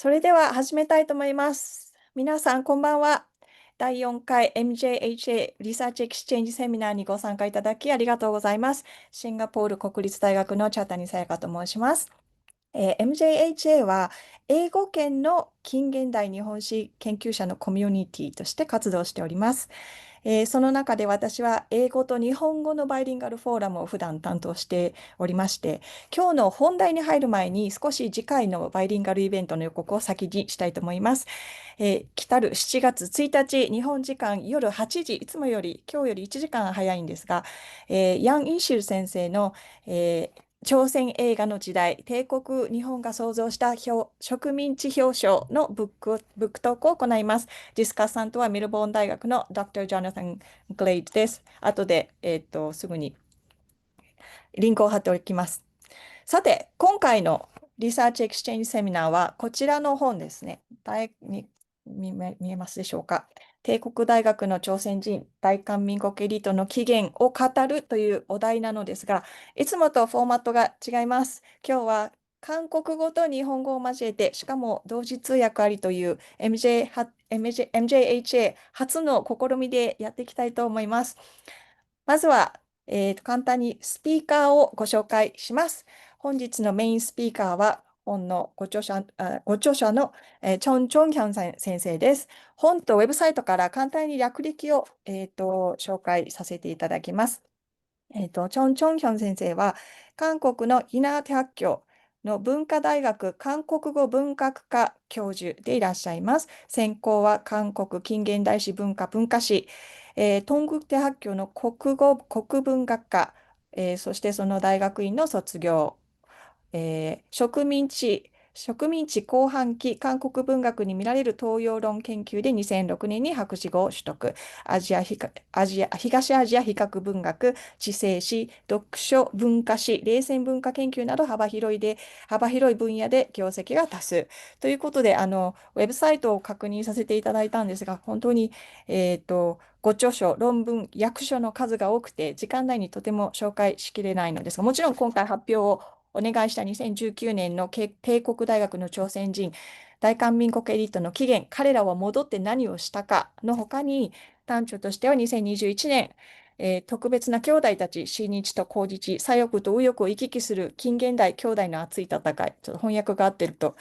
それでは始めたいと思います。皆さん、こんばんは。第4回 MJHA リサーチエクスチェンジセミナーにご参加いただきありがとうございます。シンガポール国立大学の茶谷さやかと申します。MJHA は英語圏の近現代日本史研究者のコミュニティとして活動しております。その中で私は英語と日本語のバイリンガルフォーラムを普段担当しておりまして、今日の本題に入る前に少し次回のバイリンガルイベントの予告を先にしたいと思います。来る7月1日、日本時間夜8時、いつもより、今日より1時間早いんですが、ヤン・インシル先生の、朝鮮映画の時代、帝国日本が創造した植民地表彰のブックトークを行います。ディスカッサントはメルボーン大学の Dr. ジョナサン・グレイドです。後で、すぐにリンクを貼っておきます。さて、今回のリサーチエクスチェンジセミナーはこちらの本ですね。見えますでしょうか。帝国大学の朝鮮人大韓民国エリートの起源を語るというお題なのですが、いつもとフォーマットが違います。今日は韓国語と日本語を交えて、しかも同時通訳ありという MJHA 初の試みでやっていきたいと思います。まずは、簡単にスピーカーをご紹介します。本日のメインスピーカーは、本のご著者の、チョン・チョンヒョン先生です。本とウェブサイトから簡単に略歴を、紹介させていただきます。チョン・チョンヒョン先生は、韓国のイナーテ학교の文化大学韓国語文学科教授でいらっしゃいます。専攻は韓国近現代史文化史、東北대학교の国語国文学科、そしてその大学院の卒業、植民地後半期韓国文学に見られる東洋論研究で2006年に博士号を取得。東アジア比較文学、知性史、読書文化史、冷戦文化研究など幅広い分野で業績が多数。ということで、ウェブサイトを確認させていただいたんですが、本当に、ご著書、論文、訳書の数が多くて、時間内にとても紹介しきれないのですが、もちろん今回発表をお願いした2019年の帝国大学の朝鮮人、大韓民国エリートの起源、彼らは戻って何をしたかの他に、端緒としては2021年、特別な兄弟たち、親日と公日、左翼と右翼を行き来する近現代兄弟の熱い戦い、ちょっと翻訳が合ってると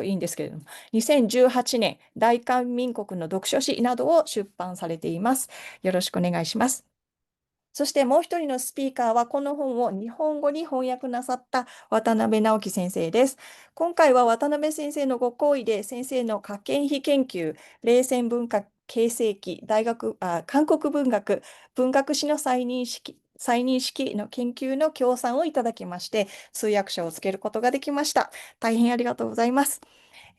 いいんですけれども、2018年、大韓民国の読書誌などを出版されています。よろしくお願いします。そしてもう一人のスピーカーはこの本を日本語に翻訳なさった渡辺直樹先生です。今回は渡辺先生のご好意で先生の科研費研究、冷戦文化形成期、韓国文学、文学史の再認識の研究の協賛をいただきまして、通訳者をつけることができました。大変ありがとうございます。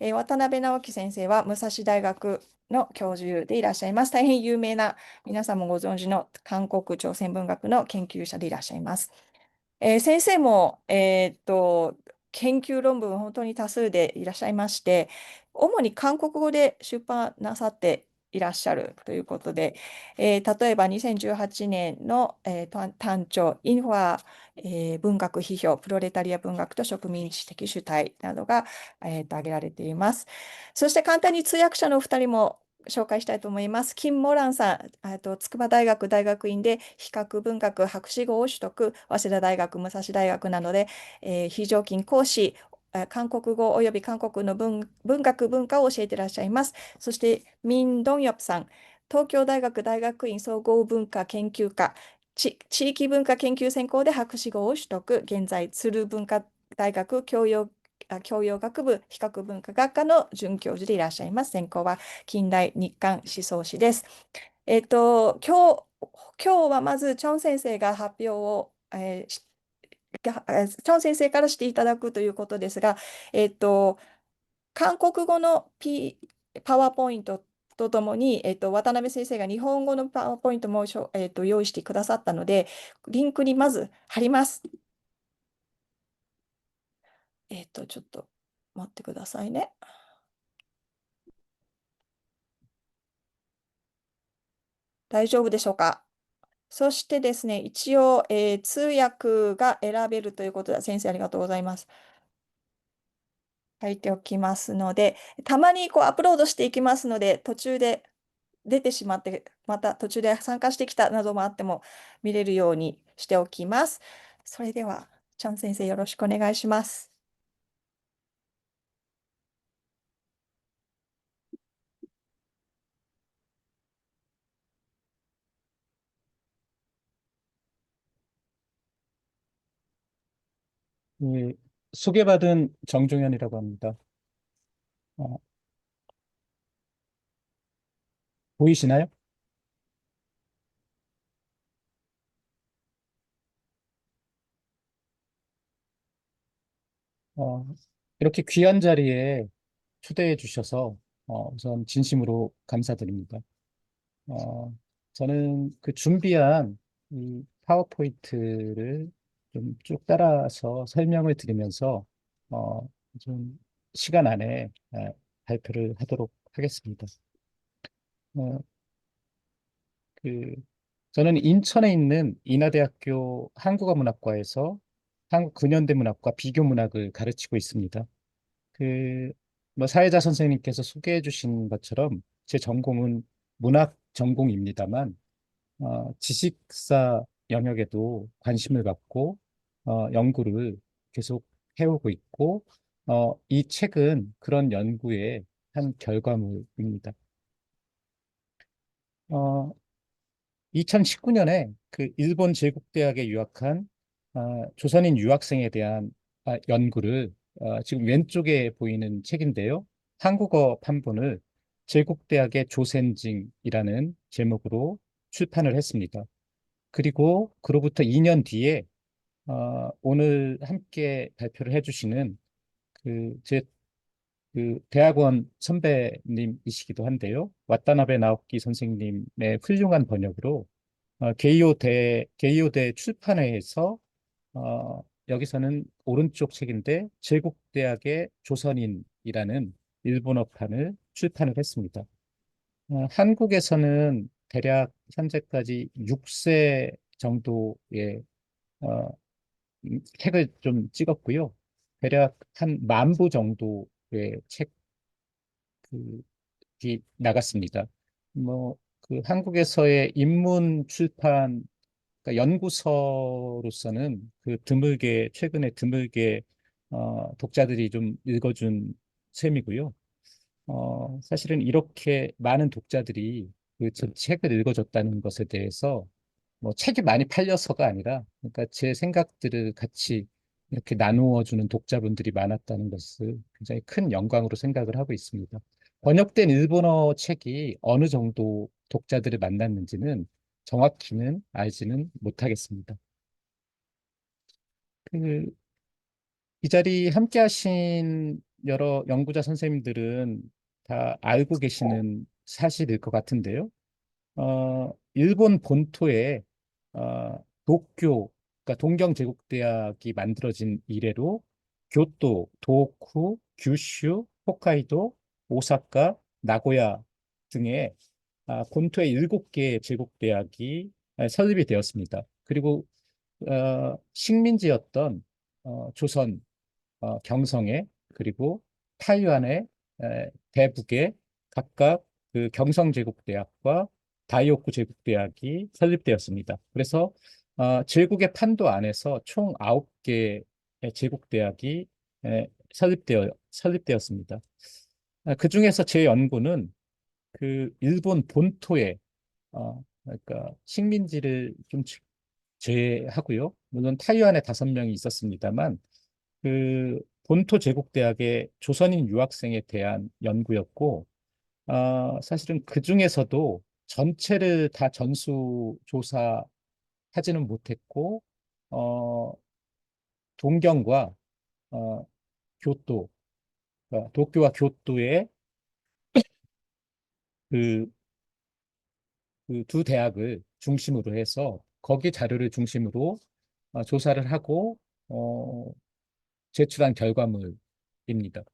渡辺直樹先生は武蔵大学の教授でいらっしゃいます。大変有名な、皆さんもご存知の韓国朝鮮文学の研究者でいらっしゃいます。先生も、研究論文本当に多数でいらっしゃいまして、主に韓国語で出版なさっていらっしゃるということで、例えば2018年の、短調、インファ、文学批評、プロレタリア文学と植民地的主体などが、挙げられています。そして簡単に通訳者のお二人も紹介したいと思います。キム・モランさん、筑波大学大学院で比較文学博士号を取得、早稲田大学、武蔵大学などで、非常勤講師、韓国語及び韓国の文学文化を教えていらっしゃいます。そして、ミン・ドンヨプさん、東京大学大学院総合文化研究科、地域文化研究専攻で博士号を取得、現在、鶴文化大学教養学部比較文化学科の准教授でいらっしゃいます。専攻は近代日韓思想史です。えっと、今日、今日はまず、チョン先生が発表を、チョン先生からしていただくということですが、えっと、韓国語の、パワーポイントとともに、渡辺先生が日本語のパワーポイントも用意してくださったので、リンクにまず貼ります。ちょっと待ってくださいね。大丈夫でしょうか。そしてですね、一応、通訳が選べるということで、先生ありがとうございます。書いておきますので、たまにこうアップロードしていきますので、途中で出てしまって、また途中で参加してきたなどもあっても見れるようにしておきます。それでは、チャン先生よろしくお願いします。예, 소개받은 정종현이라고 합니다. 어, 보이시나요? 어, 이렇게 귀한 자리에 초대해 주셔서 우선 진심으로 감사드립니다. 어, 저는 그 준비한 이 파워포인트를 좀 쭉 따라서 설명을 드리면서 어, 좀 시간 안에 발표를 하도록 하겠습니다. 어, 그 저는 인천에 있는 인하대학교 한국어문학과에서 한국 근현대 문학과 비교 문학을 가르치고 있습니다. 그, 뭐 사회자 선생님께서 소개해 주신 것처럼 제 전공은 문학 전공입니다만, 지식사 영역에도 관심을 갖고, 연구를 계속 해오고 있고, 이 책은 그런 연구의 한 결과물입니다. 어, 2019년에 그 일본 제국대학에 유학한 조선인 유학생에 대한 연구를 지금 왼쪽에 보이는 책인데요. 한국어 판본을 제국대학의 조센징이라는 제목으로 출판을 했습니다. 그리고 그로부터 2년 뒤에 오늘 함께 발표를 해주시는 제 대학원 선배님이시기도 한데요. 왓다나베 나오키 선생님의 훌륭한 번역으로 게이오대 출판회에서 여기서는 오른쪽 책인데 제국대학의 조선인이라는 일본어판을 출판을 했습니다. 한국에서는 대략 현재까지 6세 정도의 어, 책을 좀 찍었고요. 대략 한 10,000부 정도의 책이 나갔습니다. 뭐, 그 한국에서의 인문 출판 그러니까 연구서로서는 최근에 드물게 독자들이 좀 읽어준 셈이고요. 사실은 이렇게 많은 독자들이 제 책을 읽어줬다는 것에 대해서 뭐 책이 많이 팔려서가 아니라 그러니까 제 생각들을 같이 이렇게 나누어 주는 독자분들이 많았다는 것을 굉장히 큰 영광으로 생각을 하고 있습니다. 번역된 일본어 책이 어느 정도 독자들을 만났는지는 정확히는 알지는 못하겠습니다. 그, 이 자리 함께 하신 여러 연구자 선생님들은 다 알고 계시는 사실일 것 같은데요. 일본 본토에 도쿄, 그러니까 동경제국대학이 만들어진 이래로 교토, 도호쿠, 규슈, 홋카이도, 오사카, 나고야 등의 본토의 7개의 제국대학이 설립이 되었습니다. 그리고 식민지였던 조선, 경성에 그리고 타이완의 대북에 각각 그 경성제국대학과 다이오쿠 제국대학이 설립되었습니다. 그래서 제국의 판도 안에서 총 9개의 제국대학이 설립되었습니다. 그중에서 제 연구는 그 일본 본토에 그러니까 식민지를 좀 제외하고요. 물론 타이완에 5명이 있었습니다만 그 본토 제국대학의 조선인 유학생에 대한 연구였고 사실은 그 중에서도 전체를 다 전수 조사하지는 못했고 어, 동경과 어, 교토, 도쿄와 교토의 그, 그 두 대학을 중심으로 해서 거기 자료를 중심으로 조사를 하고 어, 제출한 결과물입니다.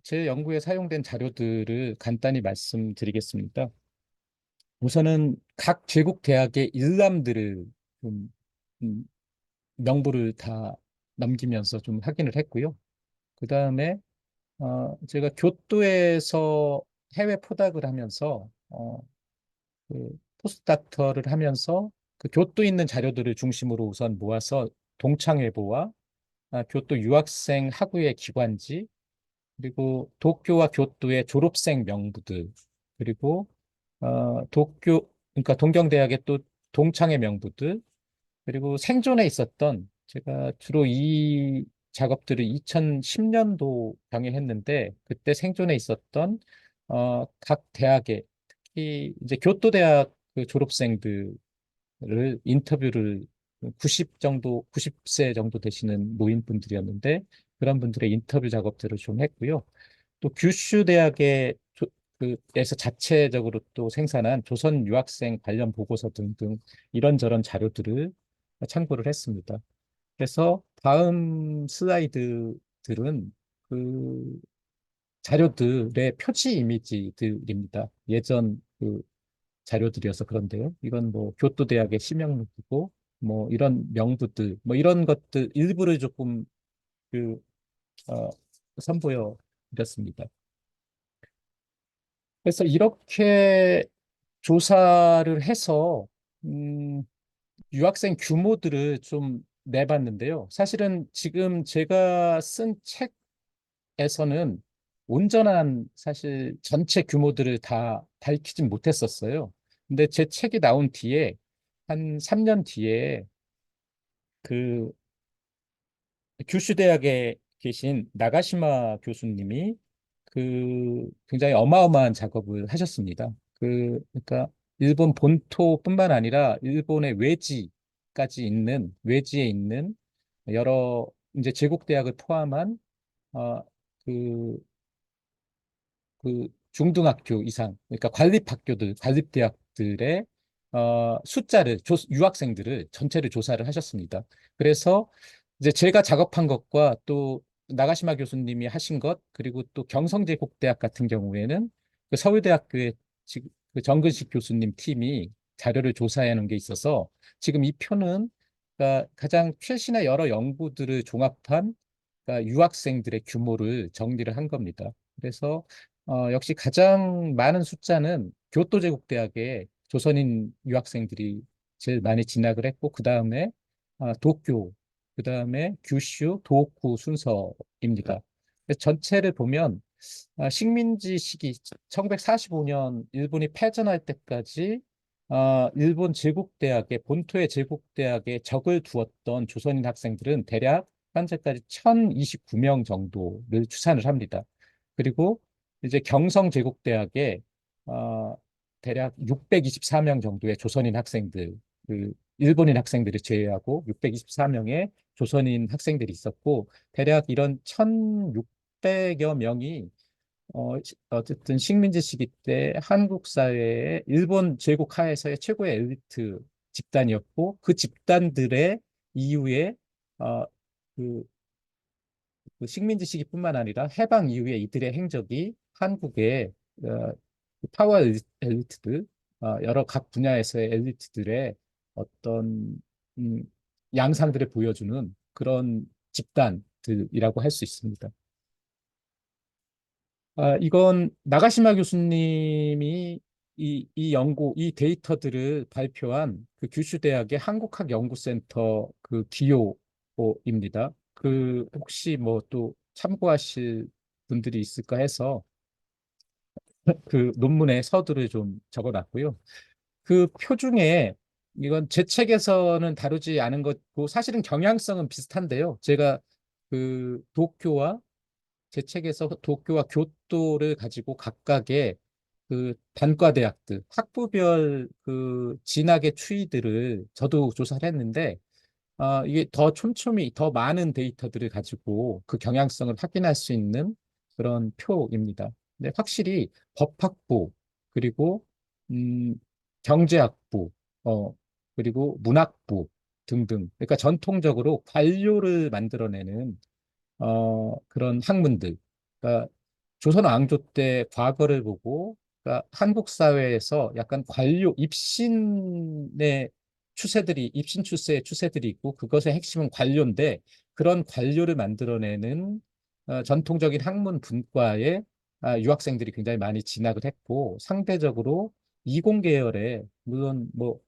제 연구에 사용된 자료들을 간단히 말씀드리겠습니다. 우선은 각 제국 대학의 일람들을 좀, 명부를 다 넘기면서 좀 확인을 했고요. 그 다음에 제가 교토에서 해외 포닥을 하면서 그 포스트닥터를 하면서 그 교토 있는 자료들을 중심으로 우선 모아서 동창회보와 교토 유학생 학우의 기관지 그리고 도쿄와 교토의 졸업생 명부들 그리고 도쿄 그러니까 동경대학의 또 동창회 명부들 그리고 생존에 있었던 제가 주로 이 작업들을 2010년도 병행했는데 그때 생존에 있었던 각 대학의 특히 이제 교토대학 그 졸업생들을 인터뷰를 90 정도 90세 정도 되시는 노인분들이었는데 그런 분들의 인터뷰 작업들을 좀 했고요. 또 규슈 대학의 에서 자체적으로 또 생산한 조선 유학생 관련 보고서 등등 이런저런 자료들을 참고를 했습니다. 그래서 다음 슬라이드들은 그 자료들의 표지 이미지들입니다. 예전 그 자료들이어서 그런데요. 이건 뭐 교토 대학의 실명록이고 뭐 이런 명부들 뭐 이런 것들 일부를 조금 그 어, 선보여 드렸습니다. 그래서 이렇게 조사를 해서 음, 유학생 규모들을 좀 내봤는데요. 사실은 지금 제가 쓴 책에서는 온전한 사실 전체 규모들을 다 밝히진 못했었어요. 근데 제 책이 나온 뒤에 한 3년 뒤에 그 규슈 대학에 계신 나가시마 교수님이 그 굉장히 어마어마한 작업을 하셨습니다. 그러니까 일본 본토뿐만 아니라 일본의 외지에 있는 여러 이제 제국 대학을 포함한 어, 그 중등학교 이상, 그러니까 관립대학들의 유학생들을 전체를 조사를 하셨습니다. 그래서 이제 제가 작업한 것과 또 나가시마 교수님이 하신 것, 그리고 또 경성제국대학 같은 경우에는 그 서울대학교의 그 정근식 교수님 팀이 자료를 조사해 놓은 게 있어서 지금 이 표는 그러니까 가장 최신의 여러 연구들을 종합한 그러니까 유학생들의 규모를 정리를 한 겁니다. 그래서 역시 가장 많은 숫자는 교토제국대학의 조선인 유학생들이 제일 많이 진학을 했고, 그 다음에 도쿄, 그 다음에 규슈, 도호쿠 순서입니다. 그래서 전체를 보면 식민지 시기 1945년 일본이 패전할 때까지 일본 제국대학의 본토의 제국대학에 적을 두었던 조선인 학생들은 대략 현재까지 1029명 정도를 추산을 합니다. 그리고 이제 경성제국대학에 어, 대략 624명 정도의 조선인 학생들, 그 일본인 학생들을 제외하고 624명의 조선인 학생들이 있었고 대략 이런 1600여 명이 어쨌든 식민지 시기 때 한국 사회의 일본 제국 하에서의 최고의 엘리트 집단이었고 그 집단들의 이후에 어, 그 그 식민지 시기뿐만 아니라 해방 이후에 이들의 행적이 한국의 어, 그 파워 엘리트들, 여러 각 분야에서의 엘리트들의 어떤 음, 양상들을 보여주는 그런 집단들이라고 할 수 있습니다. 이건 나가시마 교수님이 이 데이터들을 발표한 그 규슈 대학의 한국학 연구센터 그 기요입니다. 그 혹시 뭐 또 참고하실 분들이 있을까 해서 그 논문에 서두를 좀 적어놨고요. 그 표 중에 이건 제 책에서는 다루지 않은 것고 사실은 경향성은 비슷한데요. 제가 그 도쿄와 제 책에서 도쿄와 교토를 가지고 각각의 그 단과대학들, 학부별 그 진학의 추이들을 저도 조사를 했는데, 이게 더 촘촘히 더 많은 데이터들을 가지고 그 경향성을 확인할 수 있는 그런 표입니다. 근데 확실히 법학부, 그리고, 음, 경제학부, 어, 그리고 문학부 등등. 그러니까 전통적으로 관료를 만들어내는 그런 학문들. 그러니까 조선 왕조 때 과거를 보고 그러니까 한국 사회에서 약간 입신 추세의 추세들이 있고 그것의 핵심은 관료인데 그런 관료를 만들어내는 전통적인 학문 분과에 유학생들이 굉장히 많이 진학을 했고 상대적으로 이공 계열에 물론 뭐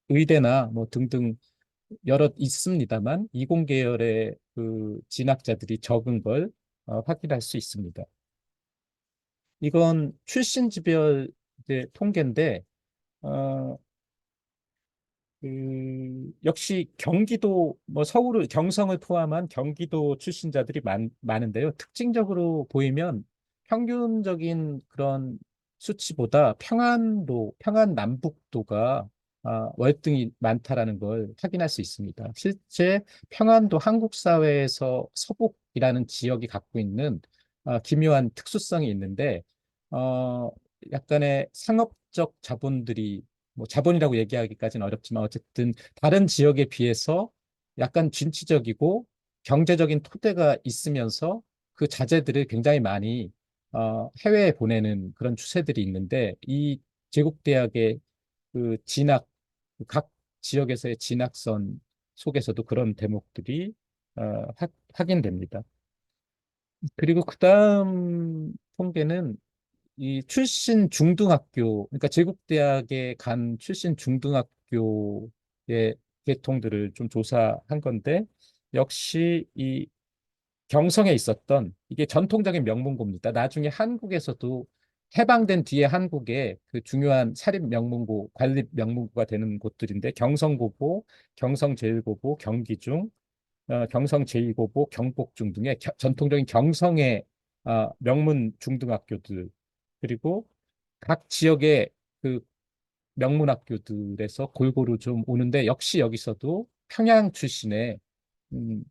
의대나 뭐 등등 여러 있습니다만 이공 계열의 그 진학자들이 적은 걸 확인할 수 있습니다. 이건 출신지별 이제 통계인데 어, 역시 경기도, 뭐 서울을, 경성을 포함한 경기도 출신자들이 많은데요. 특징적으로 보이면 평균적인 그런 수치보다 평안 남북도가 월등히 많다라는 걸 확인할 수 있습니다. 실제 평안도 한국 사회에서 서북이라는 지역이 갖고 있는 기묘한 특수성이 있는데, 어, 약간의 상업적 자본들이 뭐 자본이라고 얘기하기까지는 어렵지만 어쨌든 다른 지역에 비해서 약간 진취적이고 경제적인 토대가 있으면서 그 자재들을 굉장히 많이 해외에 보내는 그런 추세들이 있는데 이 제국대학의 그 진학 각 지역에서의 진학선 속에서도 그런 대목들이 확인됩니다. 그리고 그 다음 통계는 이 출신 중등학교, 그러니까 제국대학에 간 출신 중등학교의 계통들을 좀 조사한 건데, 역시 이 경성에 있었던 이게 전통적인 명문고입니다. 나중에 한국에서도 해방된 뒤에 한국의 그 중요한 사립 명문고, 관립 명문고가 되는 곳들인데, 경성고고, 경성제일고고, 경기중, 경성 제2고보, 경복중 등의 전통적인 경성의 명문 중등학교들 그리고 각 지역의 그 명문 학교들에서 골고루 좀 오는데 역시 여기서도 평양 출신의 음,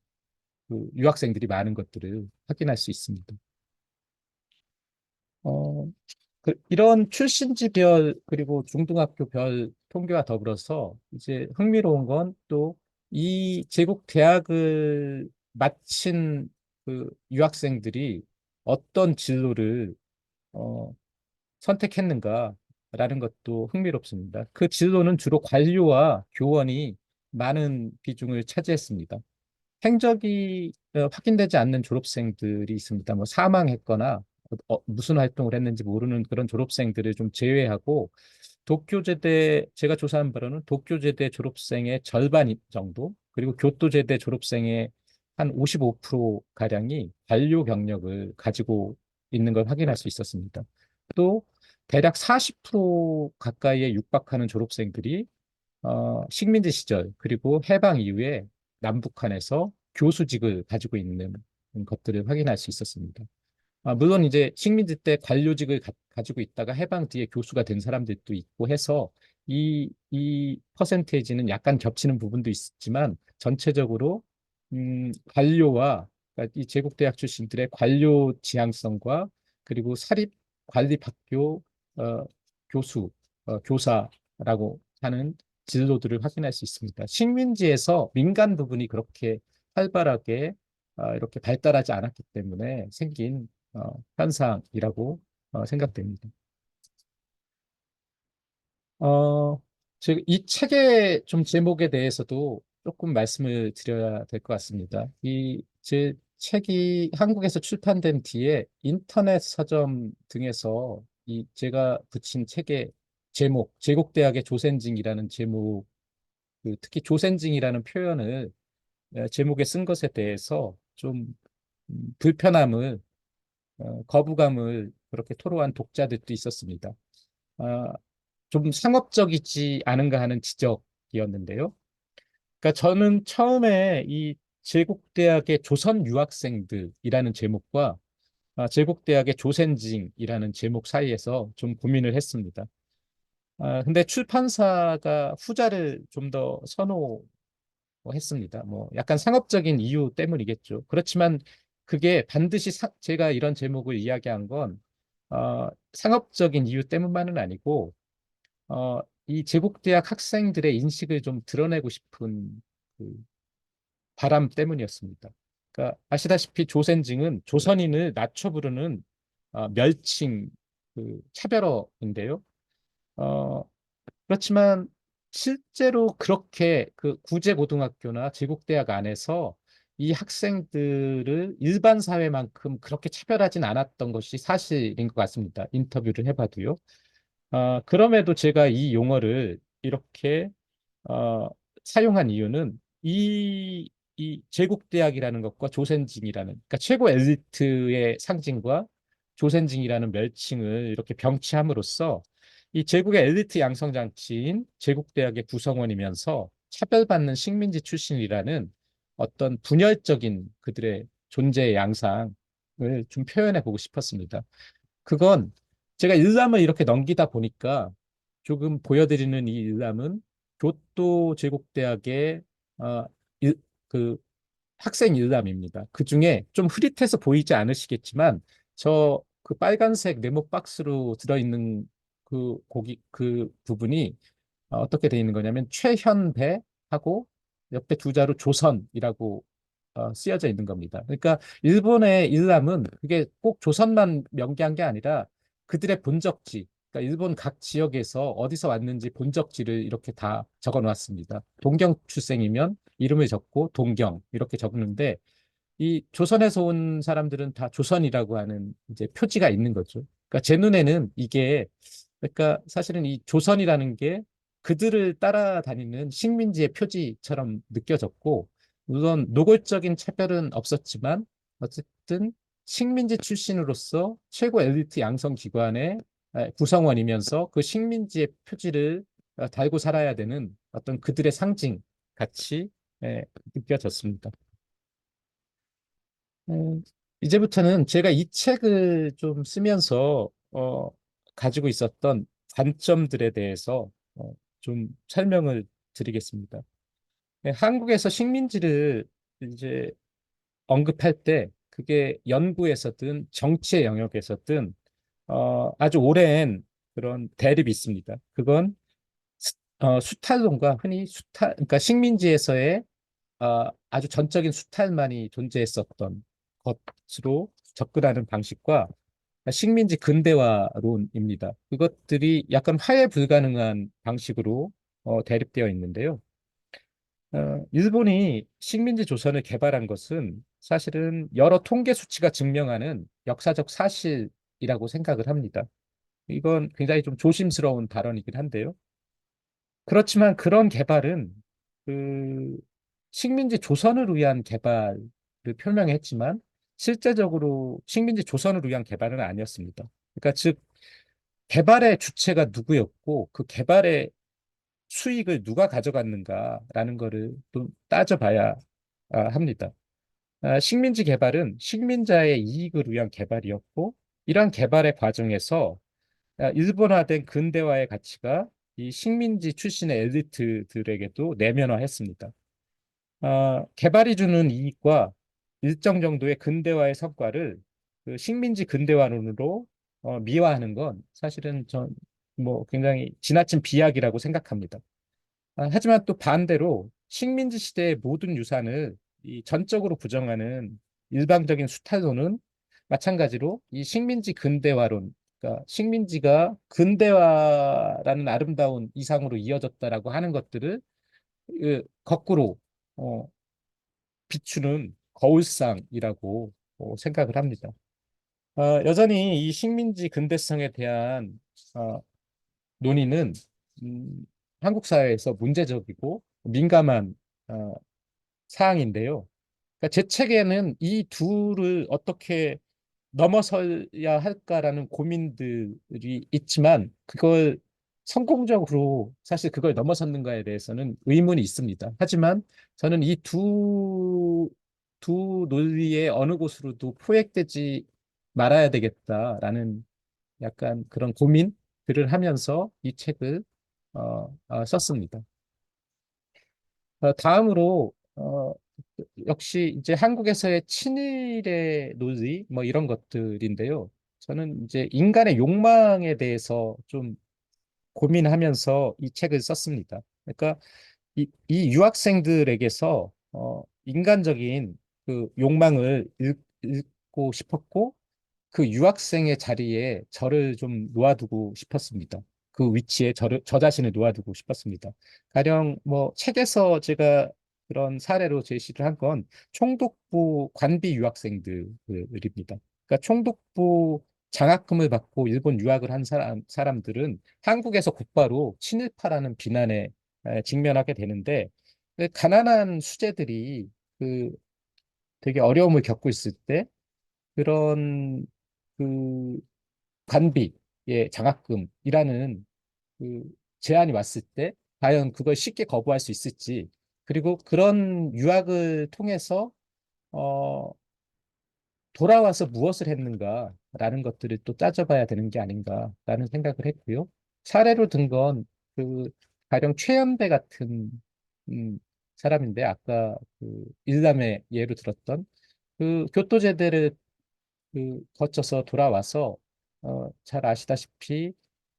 그 유학생들이 많은 것들을 확인할 수 있습니다. 어, 이런 출신지별 그리고 중등학교별 통계와 더불어서 이제 흥미로운 건 또 이 제국 대학을 마친 그 유학생들이 어떤 진로를 어, 선택했는가라는 것도 흥미롭습니다. 그 진로는 주로 관료와 교원이 많은 비중을 차지했습니다. 행적이 확인되지 않는 졸업생들이 있습니다. 뭐 사망했거나 무슨 활동을 했는지 모르는 그런 졸업생들을 좀 제외하고 도쿄제대 제가 조사한 바로는 도쿄제대 졸업생의 절반 정도 그리고 교토제대 졸업생의 한 55% 가량이 관료 경력을 가지고 있는 걸 확인할 수 있었습니다. 또 대략 40% 가까이에 육박하는 졸업생들이 식민지 시절 그리고 해방 이후에 남북한에서 교수직을 가지고 있는 것들을 확인할 수 있었습니다. 물론 이제 식민지 때 관료직을 지고 있다가 해방 뒤에 교수가 된 사람들도 있고 해서 이 퍼센테이지는 약간 겹치는 부분도 있지만 전체적으로 관료와 그러니까 이 제국대학 출신들의 관료 지향성과 그리고 사립 관립학교 어, 교수, 교사라고 하는 진로들을 확인할 수 있습니다. 식민지에서 민간 부분이 그렇게 활발하게 이렇게 발달하지 않았기 때문에 생긴 현상이라고 생각됩니다. 어, 지금 이 책의 좀 제목에 대해서도 조금 말씀을 드려야 될 것 같습니다. 이 제 책이 한국에서 출판된 뒤에 인터넷 서점 등에서 이 제가 붙인 책의 제목, 제국대학의 조센징이라는 제목, 특히 조센징이라는 표현을 제목에 쓴 것에 대해서 좀 불편함을, 거부감을 그렇게 토로한 독자들도 있었습니다. 아, 좀 상업적이지 않은가 하는 지적이었는데요. 그러니까 저는 처음에 이 제국대학의 조선 유학생들이라는 제목과 제국대학의 조센징이라는 제목 사이에서 좀 고민을 했습니다. 근데 출판사가 후자를 좀 더 선호했습니다. 뭐 약간 상업적인 이유 때문이겠죠. 그렇지만 그게 반드시 제가 이런 제목을 이야기한 건 상업적인 이유 때문만은 아니고 이 제국대학 학생들의 인식을 좀 드러내고 싶은 그 바람 때문이었습니다. 그러니까 아시다시피 조센징은 조선인을 낮춰 부르는 멸칭 차별어인데요. 어, 그렇지만 실제로 그렇게 그 구제고등학교나 제국대학 안에서 이 학생들을 일반 사회만큼 그렇게 차별하진 않았던 것이 사실인 것 같습니다. 인터뷰를 해봐도요. 그럼에도 제가 이 용어를 이렇게 어, 사용한 이유는 이 제국대학이라는 것과 조센징이라는, 그러니까 최고 엘리트의 상징과 조센징이라는 멸칭을 이렇게 병치함으로써 이 제국의 엘리트 양성 장치인 제국대학의 구성원이면서 차별받는 식민지 출신이라는 어떤 분열적인 그들의 존재의 양상을 좀 표현해 보고 싶었습니다. 그건 제가 일람을 이렇게 넘기다 보니까 조금 보여드리는 이 일람은 교토 제국대학의 어, 일, 그 학생 일람입니다. 그 중에 좀 흐릿해서 보이지 않으시겠지만 저 그 빨간색 네모 박스로 들어있는 그 부분이 어떻게 되어 있는 거냐면 최현배하고 옆에 두 자로 조선이라고 쓰여져 있는 겁니다. 그러니까 일본의 일남은 그게 꼭 조선만 명기한 게 아니라 그들의 본적지, 그러니까 일본 각 지역에서 어디서 왔는지 본적지를 이렇게 다 적어 놨습니다. 동경 출생이면 이름을 적고 동경 이렇게 적는데 이 조선에서 온 사람들은 다 조선이라고 하는 이제 표지가 있는 거죠. 그러니까 제 눈에는 이게 그러니까 사실은 이 조선이라는 게 그들을 따라다니는 식민지의 표지처럼 느껴졌고 물론 노골적인 차별은 없었지만 어쨌든 식민지 출신으로서 최고 엘리트 양성 기관의 구성원이면서 그 식민지의 표지를 달고 살아야 되는 어떤 그들의 상징 같이 느껴졌습니다. 음, 이제부터는 제가 이 책을 좀 쓰면서 가지고 있었던 관점들에 대해서 좀 설명을 드리겠습니다. 네, 한국에서 식민지를 이제 언급할 때 그게 연구에서든 정치의 영역에서든 아주 오랜 그런 대립이 있습니다. 그건 수탈론과 흔히 그러니까 식민지에서의 아주 전적인 수탈만이 존재했었던 것으로 접근하는 방식과 식민지 근대화론입니다. 그것들이 약간 화해 불가능한 방식으로 대립되어 있는데요. 일본이 식민지 조선을 개발한 것은 사실은 여러 통계 수치가 증명하는 역사적 사실이라고 생각을 합니다. 이건 굉장히 좀 조심스러운 발언이긴 한데요. 그렇지만 그런 개발은 그 식민지 조선을 위한 개발을 표명했지만 실제적으로 식민지 조선을 위한 개발은 아니었습니다. 그러니까 즉 개발의 주체가 누구였고 그 개발의 수익을 누가 가져갔는가라는 거를 또 따져봐야 합니다. 식민지 개발은 식민자의 이익을 위한 개발이었고 이러한 개발의 과정에서 일본화된 근대화의 가치가 이 식민지 출신의 엘리트들에게도 내면화했습니다. 개발이 주는 이익과 일정 정도의 근대화의 성과를 그 식민지 근대화론으로 미화하는 건 사실은 전 뭐 굉장히 지나친 비약이라고 생각합니다. 하지만 또 반대로 식민지 시대의 모든 유산을 이 전적으로 부정하는 일방적인 수탈론은 마찬가지로 이 식민지 근대화론, 그러니까 식민지가 근대화라는 아름다운 이상으로 이어졌다라고 하는 것들을 거꾸로 어, 비추는 거울상이라고 생각을 합니다. 여전히 이 식민지 근대성에 대한 어, 논의는 음, 한국 사회에서 문제적이고 민감한 어, 사항인데요. 그러니까 제 책에는 이 둘을 어떻게 넘어서야 할까라는 고민들이 있지만 그걸 성공적으로 사실 그걸 넘어섰는가에 대해서는 의문이 있습니다. 하지만 저는 이 두 논리의 어느 곳으로도 포획되지 말아야 되겠다라는 약간 그런 고민들을 하면서 이 책을 썼습니다. 다음으로 역시 이제 한국에서의 친일의 논리 뭐 이런 것들인데요. 저는 이제 인간의 욕망에 대해서 좀 고민하면서 이 책을 썼습니다. 그러니까 이 유학생들에게서 인간적인 그 욕망을 읽고 싶었고 그 유학생의 자리에 저를 좀 놓아두고 싶었습니다. 그 위치에 저 자신을 놓아두고 싶었습니다. 가령 뭐 책에서 제가 그런 사례로 제시를 한 건 총독부 관비 유학생들입니다. 그러니까 총독부 장학금을 받고 일본 유학을 한 사람들은 한국에서 곧바로 친일파라는 비난에 직면하게 되는데, 그 가난한 수재들이 그 되게 어려움을 겪고 있을 때 그런 그 관비의 장학금이라는 그 제안이 왔을 때 과연 그걸 쉽게 거부할 수 있을지, 그리고 그런 유학을 통해서 어, 돌아와서 무엇을 했는가라는 것들을 또 따져봐야 되는 게 아닌가라는 생각을 했고요. 사례로 든 건 그 가령 최연배 같은 음, 사람인데, 아까 그 일남의 예로 들었던 그 교토제대를 거쳐서 돌아와서 잘 아시다시피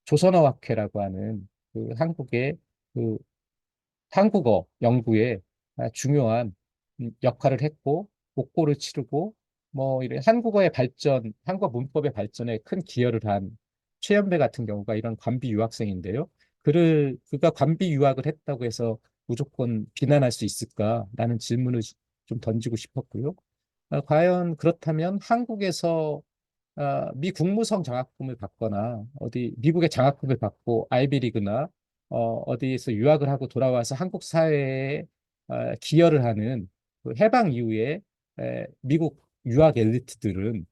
조선어학회라고 하는 그 한국의 그 한국어 연구에 중요한 역할을 했고, 목고를 치르고 뭐 이런 한국어의 발전, 한국어 문법의 발전에 큰 기여를 한 최연배 같은 경우가 이런 관비 유학생인데요. 그가 관비 유학을 했다고 해서 무조건 비난할 수 있을까라는 질문을 좀 던지고 싶었고요. 과연 그렇다면 한국에서 미 국무성 장학금을 받거나 어디 미국의 장학금을 받고 아이비리그나 어디에서 유학을 하고 돌아와서 한국 사회에 기여를 하는 그 해방 이후에 미국 유학 엘리트들은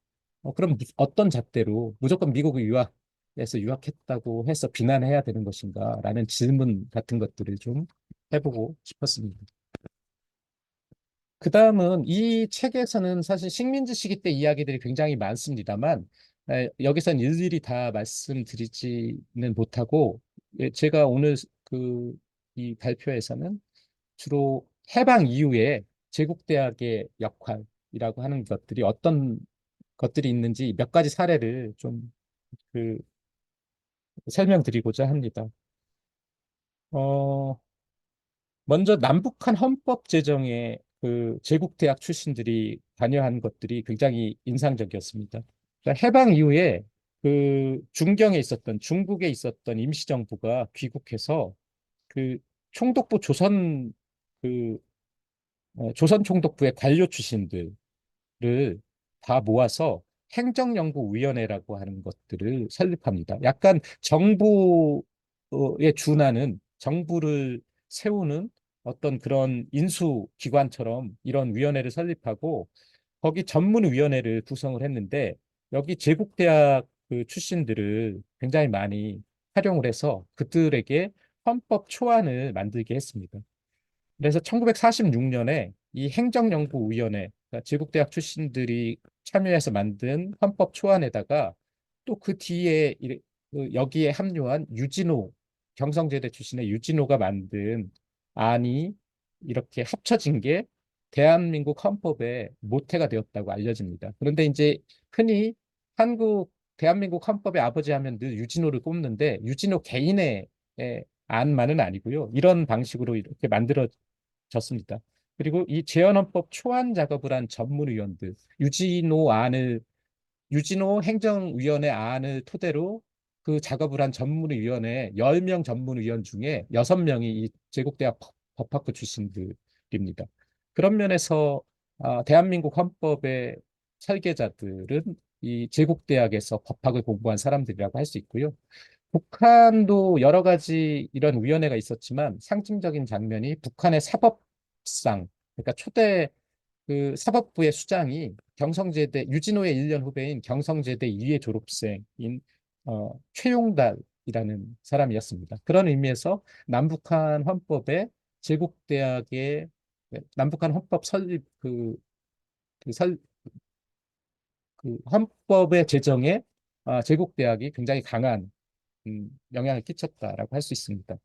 그럼 어떤 잣대로 무조건 미국 유학에서 유학했다고 해서 비난해야 되는 것인가라는 질문 같은 것들을 좀 해보고 싶었습니다. 그 다음은 이 책에서는 사실 식민지 시기 때 이야기들이 굉장히 많습니다만, 여기선 일일이 다 말씀드리지는 못하고, 제가 오늘 이 발표에서는 주로 해방 이후에 제국대학의 역할이라고 하는 것들이 어떤 것들이 있는지 몇 가지 사례를 좀 그, 설명드리고자 합니다. 어, 먼저 남북한 헌법 제정에 그 제국대학 출신들이 관여한 것들이 굉장히 인상적이었습니다. 그러니까 해방 이후에 그 중경에 있었던 중국에 있었던 임시정부가 귀국해서 그 총독부 그 조선 총독부의 관료 출신들을 다 모아서 행정연구위원회라고 하는 것들을 설립합니다. 약간 정부에 준하는, 정부를 세우는 어떤 그런 인수기관처럼 이런 위원회를 설립하고, 거기 전문위원회를 구성을 했는데, 여기 제국대학 그 출신들을 굉장히 많이 활용을 해서 그들에게 헌법 초안을 만들게 했습니다. 그래서 1946년에 이 행정연구위원회, 그러니까 제국대학 출신들이 참여해서 만든 헌법 초안에다가 또 그 뒤에 여기에 합류한 경성제대 출신의 유진호가 만든 안이 이렇게 합쳐진 게 대한민국 헌법의 모태가 되었다고 알려집니다. 그런데 이제 흔히 대한민국 헌법의 아버지 하면 늘 유진호를 꼽는데, 유진호 개인의 안만은 아니고요. 이런 방식으로 이렇게 만들어졌습니다. 그리고 이 재헌헌법 초안 작업을 한 전문위원들, 유진호 행정위원회 안을 토대로 그 작업을 한 전문위원회 10명 전문위원 중에 6명이 이 제국대학 법학부 출신들입니다. 그런 면에서 대한민국 헌법의 설계자들은 이 제국대학에서 법학을 공부한 사람들이라고 할 수 있고요. 북한도 여러 가지 이런 위원회가 있었지만 상징적인 장면이 북한의 사법상, 그러니까 초대 그 사법부의 수장이 경성제대 유진호의 1년 후배인 경성제대 2회 졸업생인 최용달이라는 사람이었습니다. 그런 의미에서 남북한 헌법에 제국대학의 남북한 헌법 설립 그 설, 그 헌법의 제정에 제국대학이 굉장히 강한 영향을 끼쳤다라고 할 수 있습니다.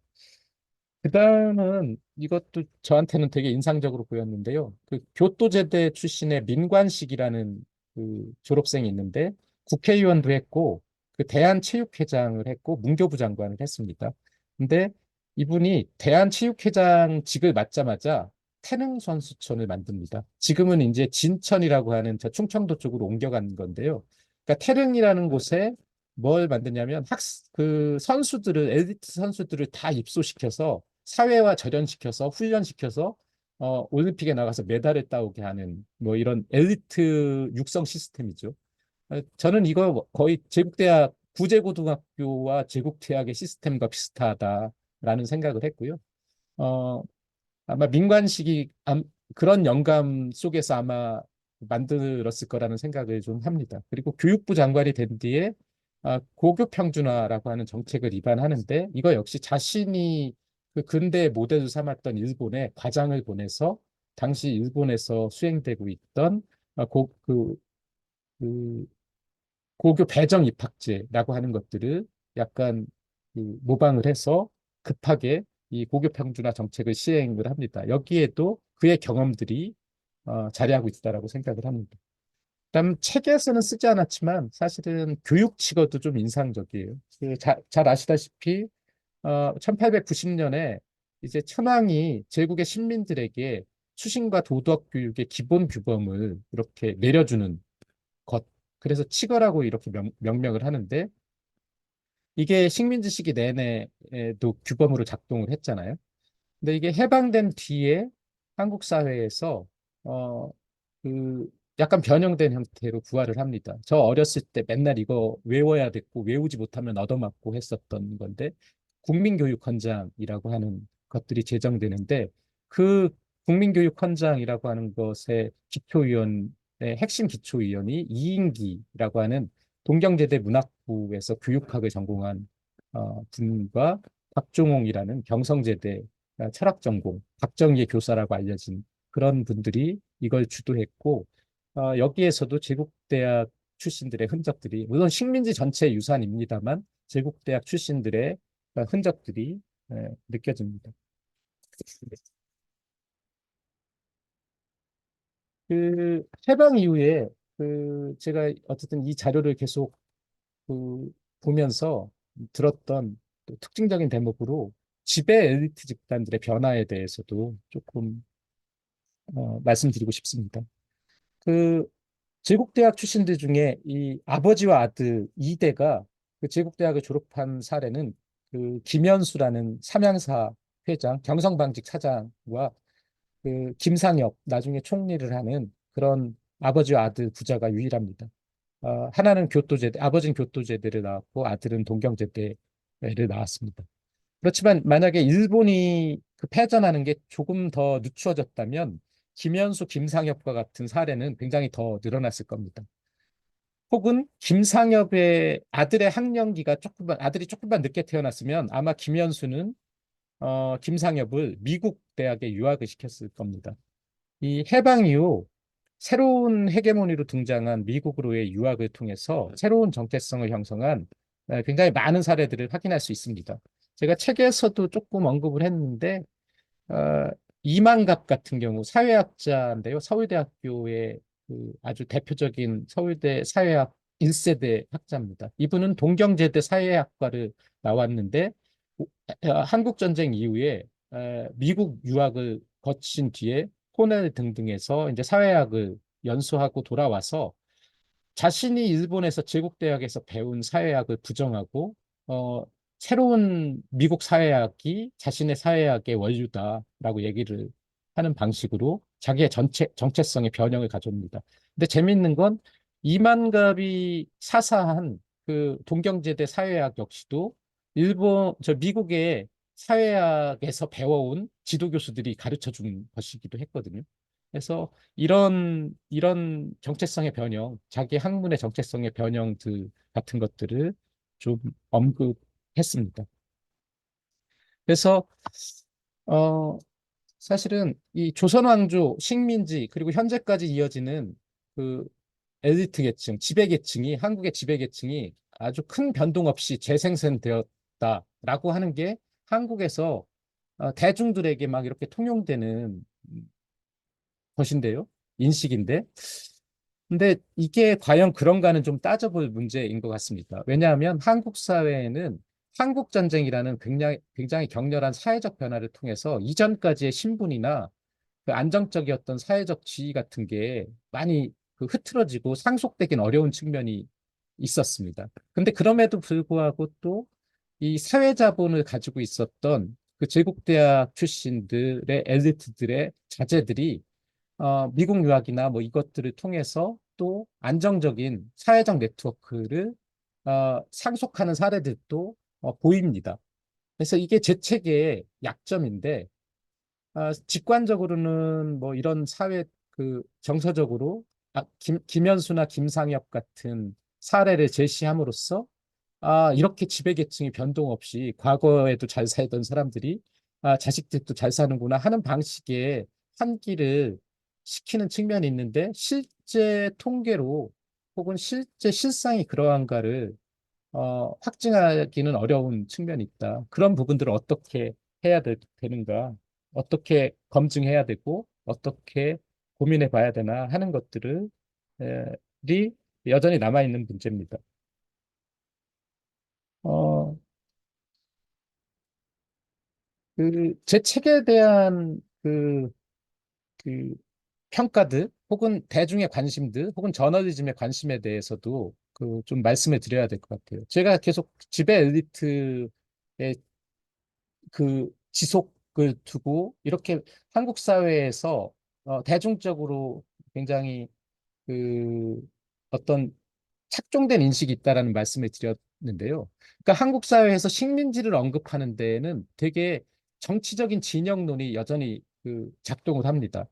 그 다음은 이것도 저한테는 되게 인상적으로 보였는데요. 그 교토제대 출신의 민관식이라는 그 졸업생이 있는데, 국회의원도 했고 그 대한체육회장을 했고 문교부 장관을 했습니다. 근데 이분이 대한체육회장직을 맡자마자 태릉 선수촌을 만듭니다. 지금은 이제 진천이라고 하는 저 충청도 쪽으로 옮겨간 건데요. 그러니까 태릉이라는 곳에 뭘 만드냐면 그 선수들을 엘리트 선수들을 다 입소시켜서 사회화 절연시켜서 훈련시켜서 올림픽에 나가서 메달을 따오게 하는 뭐 이런 엘리트 육성 시스템이죠. 저는 이거 거의 제국대학 구제고등학교와 제국대학의 시스템과 비슷하다라는 생각을 했고요. 어, 아마 민관식이 그런 영감 속에서 아마 만들었을 거라는 생각을 좀 합니다. 그리고 교육부 장관이 된 뒤에 고교 평준화라고 하는 정책을 입안하는데 이거 역시 자신이 그 근대 모델로 삼았던 일본에 과장을 보내서 당시 일본에서 수행되고 있던 그 고교 배정 입학제라고 하는 것들을 약간 모방을 해서 급하게 이 고교 평준화 정책을 시행을 합니다. 여기에도 그의 경험들이 자리하고 있다라고 생각을 합니다. 그다음 책에서는 쓰지 않았지만 사실은 교육치고도 좀 인상적이에요. 잘 아시다시피 1890년에 이제 천황이 제국의 신민들에게 추신과 도덕 교육의 기본 규범을 이렇게 내려주는 것. 그래서 치거라고 이렇게 명명을 하는데 이게 식민지 시기 내내도 규범으로 작동을 했잖아요. 근데 이게 해방된 뒤에 한국 사회에서 어, 그 약간 변형된 형태로 부활을 합니다. 저 어렸을 때 맨날 이거 외워야 됐고 외우지 못하면 얻어맞고 했었던 건데 국민교육헌장이라고 하는 것들이 제정되는데 그 국민교육헌장이라고 하는 것의 기초위원의 핵심 기초위원이 이인기라고 하는 동경제대 문학부에서 교육학을 전공한 분과 박종홍이라는 경성제대 철학 전공, 박정희의 교사라고 알려진 그런 분들이 이걸 주도했고 여기에서도 제국대학 출신들의 흔적들이 물론 식민지 전체 유산입니다만 제국대학 출신들의 흔적들이 느껴집니다. 그 해방 이후에 그 제가 어쨌든 이 자료를 계속 그 보면서 들었던 또 특징적인 대목으로 지배 엘리트 집단들의 변화에 대해서도 조금 말씀드리고 싶습니다. 그 제국대학 출신들 중에 이 아버지와 아들 이대가 그 제국대학을 졸업한 사례는 그 김현수라는 삼양사 회장, 경성방직 사장과 그 김상엽 나중에 총리를 하는 그런 아버지와 아들 부자가 유일합니다. 하나는 교토제대, 아버지는 교토제대를 나왔고 아들은 동경제대를 나왔습니다. 그렇지만 만약에 일본이 그 패전하는 게 조금 더 늦추어졌다면 김현수, 김상엽과 같은 사례는 굉장히 더 늘어났을 겁니다. 혹은 김상엽의 아들의 학령기가 아들이 조금만 늦게 태어났으면 아마 김현수는 김상엽을 미국 대학에 유학을 시켰을 겁니다. 이 해방 이후 새로운 헤게모니로 등장한 미국으로의 유학을 통해서 새로운 정체성을 형성한 굉장히 많은 사례들을 확인할 수 있습니다. 제가 책에서도 조금 언급을 했는데 어, 이만갑 같은 경우 사회학자인데요. 서울대학교의 그 아주 대표적인 서울대 사회학 1세대 학자입니다. 이분은 동경제대 사회학과를 나왔는데 한국전쟁 이후에 미국 유학을 거친 뒤에 코넬 등등에서 이제 사회학을 연수하고 돌아와서 자신이 일본에서 제국대학에서 배운 사회학을 부정하고 새로운 미국 사회학이 자신의 사회학의 원류다라고 얘기를 하는 방식으로 자기의 정체성의 변형을 가져옵니다. 근데 재미있는 건 이만갑이 사사한 그 동경제대 사회학 역시도 미국의 사회학에서 배워온 지도 교수들이 가르쳐 준 것이기도 했거든요. 그래서 이런 정체성의 변형, 자기 학문의 정체성의 변형들 같은 것들을 좀 언급했습니다. 그래서 어, 사실은 이 조선 왕조, 식민지 그리고 현재까지 이어지는 그 엘리트 계층, 지배 계층이 한국의 지배 계층이 아주 큰 변동 없이 재생산되었다라고 하는 게 한국에서 대중들에게 막 이렇게 통용되는 것인데요. 인식인데. 근데 이게 과연 그런가는 좀 따져볼 문제인 것 같습니다. 왜냐하면 한국 사회에는 한국 전쟁이라는 굉장히 격렬한 사회적 변화를 통해서 이전까지의 신분이나 그 안정적이었던 사회적 지위 같은 게 많이 그 흐트러지고 상속되긴 어려운 측면이 있었습니다. 근데 그럼에도 불구하고 또 이 사회 자본을 가지고 있었던 그 제국대학 출신들의 엘리트들의 자제들이 미국 유학이나 뭐 이것들을 통해서 또 안정적인 사회적 네트워크를 상속하는 사례들도 보입니다. 그래서 이게 제 책의 약점인데 직관적으로는 뭐 이런 사회 그 정서적으로 김현수나 김상엽 같은 사례를 제시함으로써 이렇게 지배계층이 변동 없이 과거에도 잘 살던 사람들이 자식들도 잘 사는구나 하는 방식의 환기를 시키는 측면이 있는데 실제 통계로 혹은 실제 실상이 그러한가를 확증하기는 어려운 측면이 있다. 그런 부분들을 어떻게 해야 되는가, 어떻게 검증해야 되고, 어떻게 고민해 봐야 되나 하는 것들을 이 여전히 남아있는 문제입니다. 어, 제 책에 대한 그 평가들, 혹은 대중의 관심들, 혹은 저널리즘의 관심에 대해서도 좀 말씀을 드려야 될 것 같아요. 제가 계속 지배 엘리트의 지속을 두고 이렇게 한국 사회에서 대중적으로 굉장히 그 어떤 착종된 인식이 있다라는 말씀을 드렸는데요. 그러니까 한국 사회에서 식민지를 언급하는 데에는 되게 정치적인 진영론이 여전히 작동을 합니다.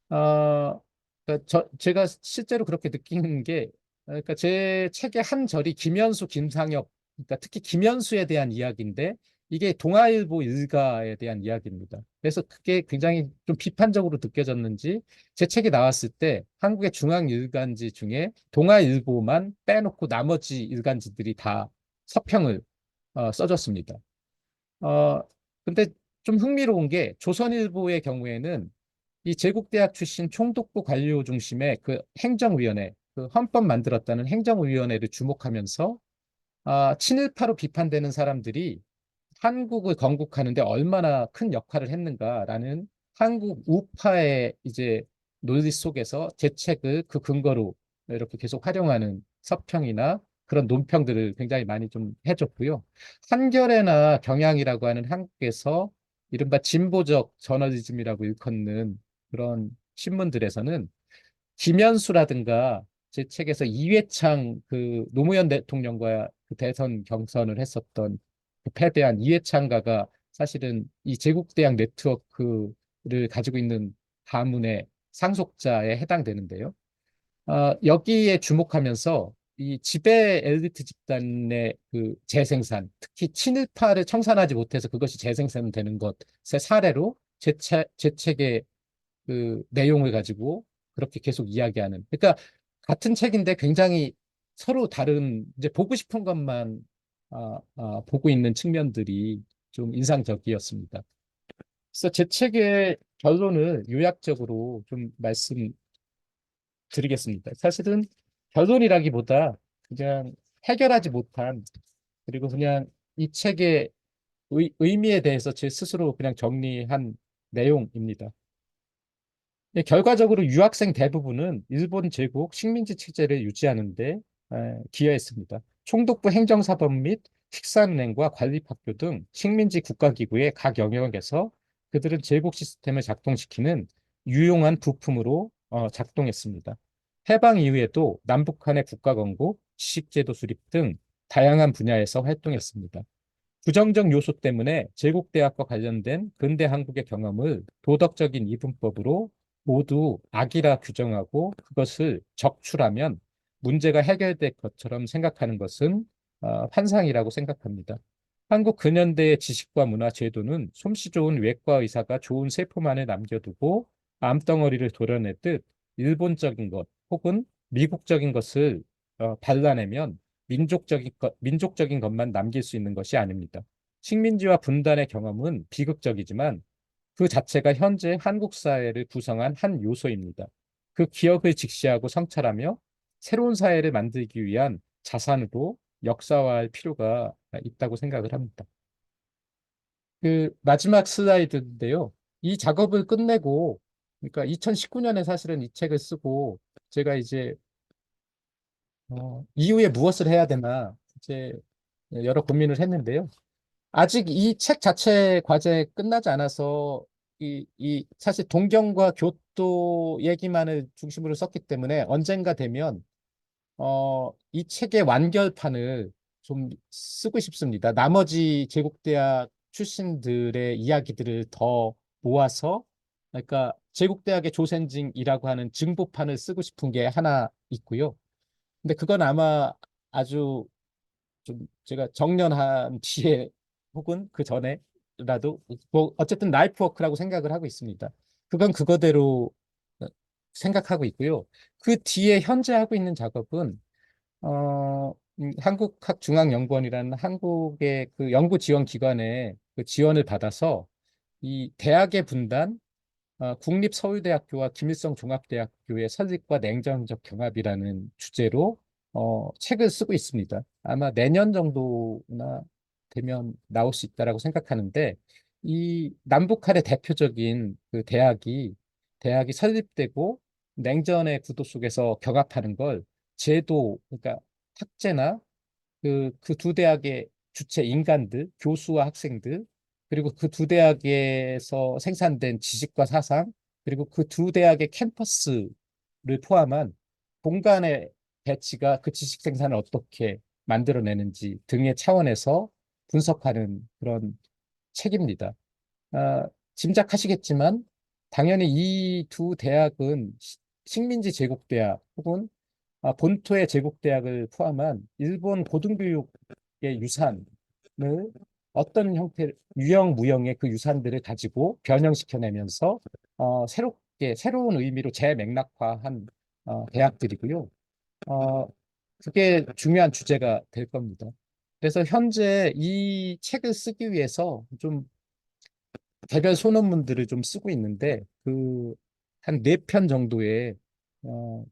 그러니까 제가 실제로 그렇게 느끼는 게, 그러니까 제 책의 한 절이 김현수, 김상엽, 그러니까 특히 김현수에 대한 이야기인데, 이게 동아일보 일가에 대한 이야기입니다. 그래서 그게 굉장히 좀 비판적으로 느껴졌는지, 제 책이 나왔을 때 한국의 중앙 일간지 중에 동아일보만 빼놓고 나머지 일간지들이 다 서평을 써줬습니다. 어, 근데 좀 흥미로운 게 조선일보의 경우에는 이 제국대학 출신 총독부 관료 중심의 행정위원회, 헌법 만들었다는 행정위원회를 주목하면서 친일파로 비판되는 사람들이 한국을 건국하는데 얼마나 큰 역할을 했는가라는 한국 우파의 이제 논리 속에서 제 책을 그 근거로 이렇게 계속 활용하는 서평이나 그런 논평들을 굉장히 많이 좀 해줬고요. 한겨레나 경향이라고 하는 한국에서 이른바 진보적 저널리즘이라고 일컫는 그런 신문들에서는 김현수라든가 제 책에서 이회창 노무현 대통령과 대선 경선을 했었던 패배한 이회창가가 사실은 이 제국대학 네트워크를 가지고 있는 가문의 상속자에 해당되는데요. 여기에 주목하면서 이 지배 엘리트 집단의 재생산, 특히 친일파를 청산하지 못해서 그것이 재생산되는 것의 사례로 제 책의 내용을 가지고 그렇게 계속 이야기하는. 그러니까 같은 책인데 굉장히 서로 다른 이제 보고 싶은 것만 보고 있는 측면들이 좀 인상적이었습니다. 그래서 제 책의 결론을 요약적으로 좀 말씀드리겠습니다. 사실은 결론이라기보다 그냥 해결하지 못한, 그리고 그냥 이 책의 의미에 대해서 제 스스로 그냥 정리한 내용입니다. 예, 결과적으로 유학생 대부분은 일본 제국 식민지 체제를 유지하는 데 기여했습니다. 총독부 행정사법 및 식사은행과 관립학교 등 식민지 국가기구의 각 영역에서 그들은 제국 시스템을 작동시키는 유용한 부품으로 작동했습니다. 해방 이후에도 남북한의 국가건국, 지식제도 수립 등 다양한 분야에서 활동했습니다. 부정적 요소 때문에 제국대학과 관련된 근대 한국의 경험을 도덕적인 이분법으로 모두 악이라 규정하고 그것을 적출하면 문제가 해결될 것처럼 생각하는 것은 환상이라고 생각합니다. 한국 근현대의 지식과 문화 제도는 솜씨 좋은 외과 의사가 좋은 세포만을 남겨두고 암덩어리를 도려내듯 일본적인 것 혹은 미국적인 것을 발라내면 민족적인 것만 남길 수 있는 것이 아닙니다. 식민지와 분단의 경험은 비극적이지만 그 자체가 현재 한국 사회를 구성한 한 요소입니다. 그 기억을 직시하고 성찰하며 새로운 사회를 만들기 위한 자산으로 역사화할 필요가 있다고 생각을 합니다. 마지막 슬라이드인데요. 이 작업을 끝내고, 그러니까 2019년에 사실은 이 책을 쓰고 제가 이제 이후에 무엇을 해야 되나 이제 여러 고민을 했는데요. 아직 이 책 자체 과제 끝나지 않아서 사실 동경과 교토 얘기만을 중심으로 썼기 때문에 언젠가 되면 이 책의 완결판을 좀 쓰고 싶습니다. 나머지 제국대학 출신들의 이야기들을 더 모아서 그러니까 제국대학의 조센징이라고 하는 증보판을 쓰고 싶은 게 하나 있고요. 근데 그건 아마 아주 좀 제가 정년한 뒤에 혹은 그 전에라도 뭐 어쨌든 라이프 워크라고 생각을 하고 있습니다. 그건 그거대로 생각하고 있고요. 그 뒤에 현재 하고 있는 작업은 한국학중앙연구원이라는 한국의 그 연구 지원 기관의 그 지원을 받아서 이 대학의 분단, 국립서울대학교와 김일성 종합대학교의 설립과 냉정적 경합이라는 주제로 책을 쓰고 있습니다. 아마 내년 정도나 되면 나올 수 있다라고 생각하는데 이 남북한의 대표적인 그 대학이 설립되고 냉전의 구도 속에서 경합하는 걸 제도, 그러니까 학제나 그 두 대학의 주체 인간들, 교수와 학생들, 그리고 그 두 대학에서 생산된 지식과 사상, 그리고 그 두 대학의 캠퍼스를 포함한 공간의 배치가 그 지식 생산을 어떻게 만들어내는지 등의 차원에서 분석하는 그런 책입니다. 아, 짐작하시겠지만 당연히 이 두 대학은 식민지 제국대학 혹은 본토의 제국대학을 포함한 일본 고등교육의 유산을 어떤 형태, 유형, 무형의 그 유산들을 가지고 변형시켜내면서 새로운 의미로 재맥락화한 대학들이고요. 어, 그게 중요한 주제가 될 겁니다. 그래서 현재 이 책을 쓰기 위해서 좀 개별 소논문들을 좀 쓰고 있는데 그 한 네 편 정도의 좀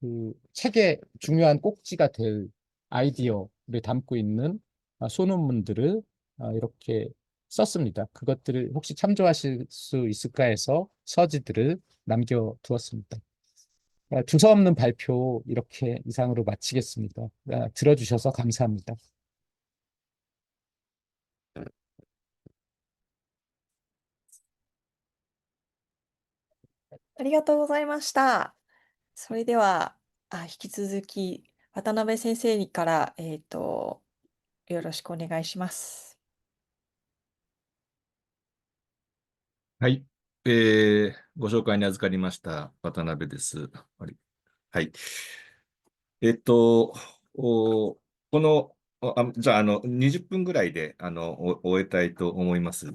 그 책의 중요한 꼭지가 될 아이디어를 담고 있는 소논문들을 이렇게 썼습니다. 그것들을 혹시 참조하실 수 있을까 해서 서지들을 남겨두었습니다. 두서없는 발표 이렇게 이상으로 마치겠습니다. 들어주셔서 감사합니다. ありがとうございました。それでは、引き続き、渡辺先生から、よろしくお願いします。はい。ご紹介に預かりました渡辺です。はい。えっと、おこの、じゃあ、20分ぐらいで、終えたいと思います。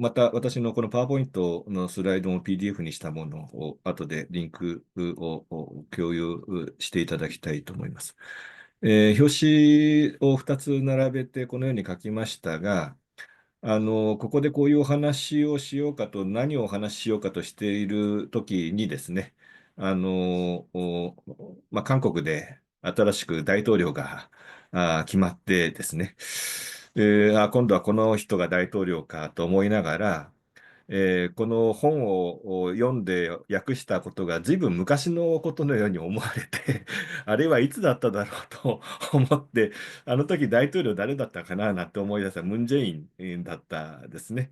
また私のこのパワーポイントのスライドも PDF にしたものを後でリンクを共有していただきたいと思います。表紙を2つ並べてこのように書きましたが、ここでこういうお話をしようかと、何をお話ししようかとしているときにですね、韓国で新しく大統領が決まってですね、今度はこの人が大統領かと思いながら、この本を読んで訳したことが随分昔のことのように思われて、あれはいつだっただろうと思って、あの時大統領誰だったかななんて思い出したらムン・ジェインだったですね。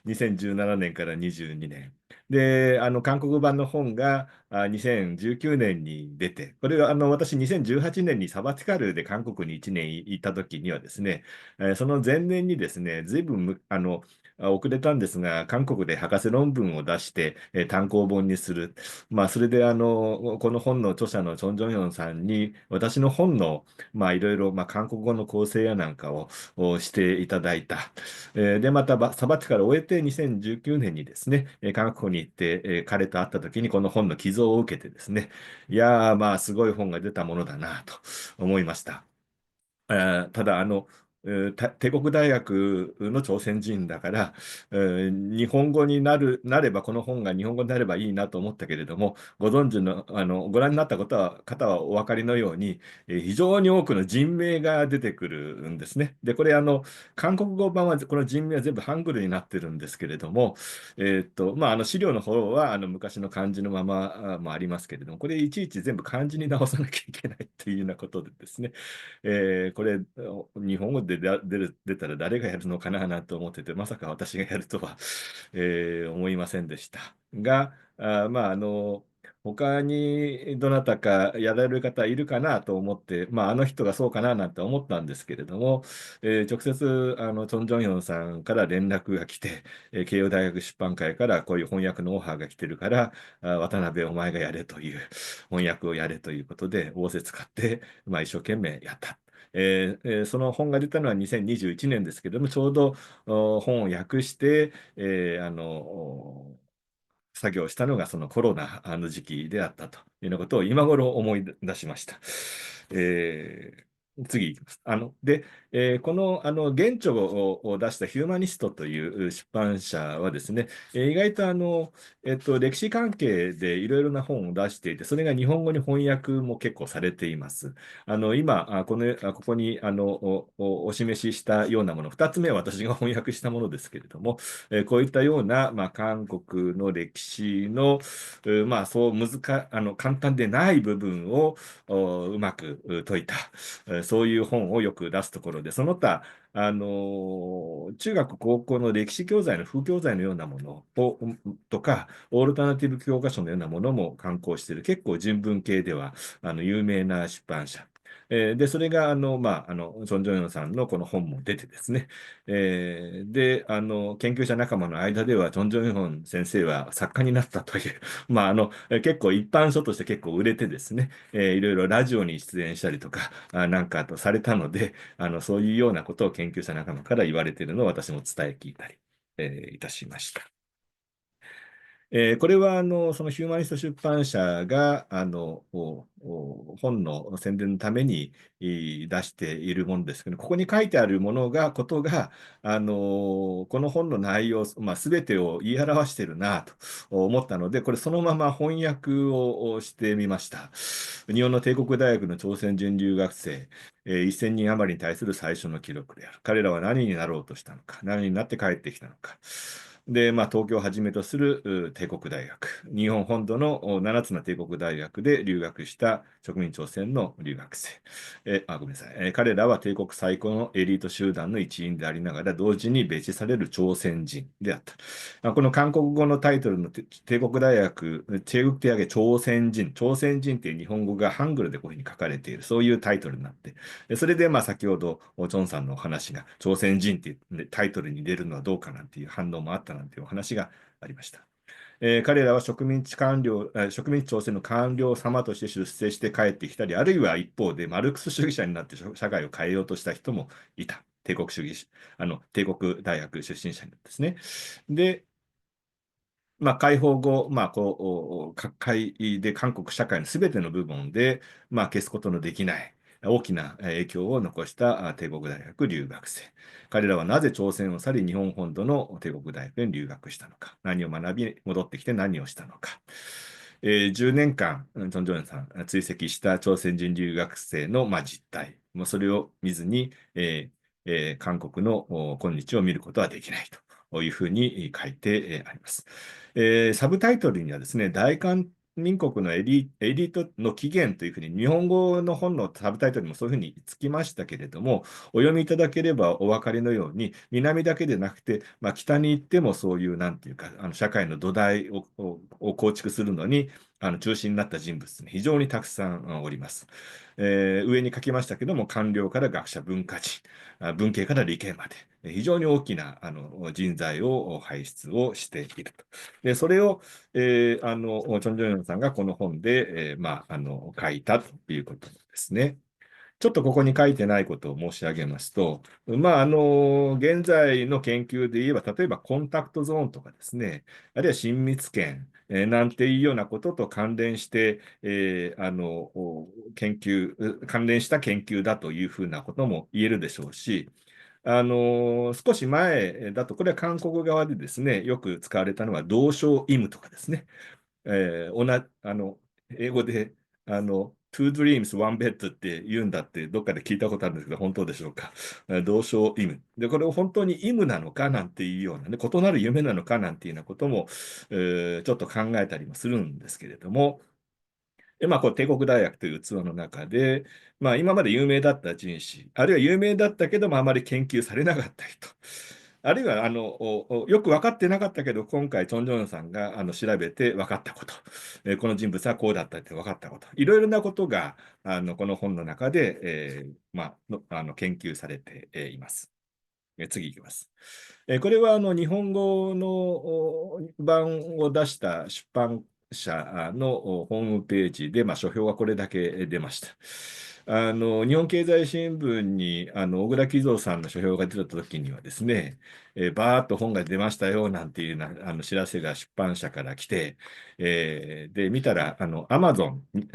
2017年から22年。で、韓国版の本が2019年に出て、これは私2018年にサバティカルで韓国に1年行った時にはですね、その前年にですね、随分遅れたんですが、韓国で博士論文を出して、単行本にする。それでこの本の著者のチョン・ジョンヨンさんに、私の本の、いろいろ、韓国語の構成やなんかをしていただいた。で、また、サバティカルを終えて2019年にですね、韓国に行って、彼と会った時にこの本の寄贈を受けてですね、いやー、すごい本が出たものだなと思いました。ただ、帝国大学の朝鮮人だから、日本語になれば、この本が日本語になればいいなと思ったけれども、ご存知の、ご覧になった方はお分かりのように、非常に多くの人名が出てくるんですね。で、これ、韓国語版は、この人名は全部ハングルになってるんですけれども、資料の方は、昔の漢字のままもありますけれども、これ、いちいち全部漢字に直さなきゃいけないというようなことでですね、これ、日本語で出たら誰がやるのかなと思ってて、まさか私がやるとは、思いませんでした。が、他にどなたかやられる方いるかなと思って、あの人がそうかななんて思ったんですけれども、直接、チョン・ジョンヨンさんから連絡が来て、慶応大学出版会からこういう翻訳のオファーが来てるから、渡辺お前がやれという、翻訳をやれということで、仰せつかって、一生懸命やった。その本が出たのは2021年ですけども、ちょうど本を訳して、作業したのがそのコロナの時期であったというようなことを今頃思い出しました。次いきます。この、原著を出したヒューマニストという出版社はですね、意外と歴史関係でいろいろな本を出していて、それが日本語に翻訳も結構されています。今、ここにお示ししたようなもの、2つ目は私が翻訳したものですけれども、こういったような、韓国の歴史の、そう簡単でない部分をうまく解いた、そういう本をよく出すところで、その他、中学、高校の歴史教材の副教材のようなものとか、オルタナティブ教科書のようなものも刊行している、結構人文系では有名な出版社。で、それが、チョン・ジョンヨンさんのこの本も出てですね、で、研究者仲間の間では、チョン・ジョンヨン先生は作家になったという、結構一般書として結構売れてですね、いろいろラジオに出演したりとか、なんかとされたので、そういうようなことを研究者仲間から言われているのを私も伝え聞いたり、いたしました。これはそのヒューマニスト出版社が本の宣伝のために出しているものですけど、ここに書いてあることがこの本の内容、全てを言い表しているなと思ったので、これそのまま翻訳をしてみました。日本の帝国大学の朝鮮人留学生、1000人余りに対する最初の記録である。彼らは何になろうとしたのか、何になって帰ってきたのか。で、東京をはじめとする帝国大学、日本本土の7つの帝国大学で留学した植民朝鮮の留学生。ごめんなさい、彼らは帝国最高のエリート集団の一員でありながら、同時に別視される朝鮮人であった。この韓国語のタイトルの帝国大学、帝国帝朝鮮人、朝鮮人っていう日本語がハングルでこういうふうに書かれている、そういうタイトルになって、それで先ほど、チョンさんのお話が、朝鮮人っていうタイトルに入れるのはどうかなんていう反応もあったなんていうお話がありました。彼らは植民地朝鮮の官僚様として出世して帰ってきたり、あるいは一方でマルクス主義者になって社会を変えようとした人もいた。帝国主義、帝国大学出身者にですね。で、解放後、各界で韓国社会のすべての部分で、消すことのできない大きな影響を残した帝国大学留学生。彼らはなぜ朝鮮を去り日本本土の帝国大学に留学したのか、何を学び、戻ってきて何をしたのか。10年間、チョン・ジョンさん追跡した朝鮮人留学生の実態、それを見ずに、韓国の今日を見ることはできないというふうに書いてあります。サブタイトルにはですね、大韓民国のエリートの起源というふうに、日本語の本のサブタイトルにもそういうふうにつきましたけれども、お読みいただければお分かりのように、南だけでなくて、北に行ってもそういう、なんていうか、社会の土台を構築するのに、中心になった人物、非常にたくさんおります。上に書きましたけども、官僚から学者、文化人、文系から理系まで、非常に大きな人材を輩出をしていると。で、それを、チョン・ジョンヨンさんがこの本で、書いたということですね。ちょっとここに書いてないことを申し上げますと、現在の研究で言えば、例えばコンタクトゾーンとかですね、あるいは親密圏、なんていうようなことと関連して、関連した研究だというふうなことも言えるでしょうし、少し前だと、これは韓国側でですね、よく使われたのは、同床異夢とかですね。英語で、two dreams, one bed って言うんだってどっかで聞いたことあるんですけど、本当でしょうか。同床異夢。で、これを本当に異夢なのかなんていうようなね、異なる夢なのかなんていうようなことも、ちょっと考えたりもするんですけれども、こう帝国大学という器の中で、今まで有名だった人種、あるいは有名だったけども、あまり研究されなかった人、あるいはよく分かってなかったけど、今回、チョン・ジョンさんが調べて分かったこと、この人物はこうだったって分かったこと、いろいろなことがこの本の中で、研究されています。次いきます。これは日本語の版を出した出版社のホームページで、書評がこれだけ出ました。日本経済新聞に小倉喜三さんの書評が出た時にはですね、バーッと本が出ましたよなんていう知らせが出版社から来て、で、見たら、アマゾンジ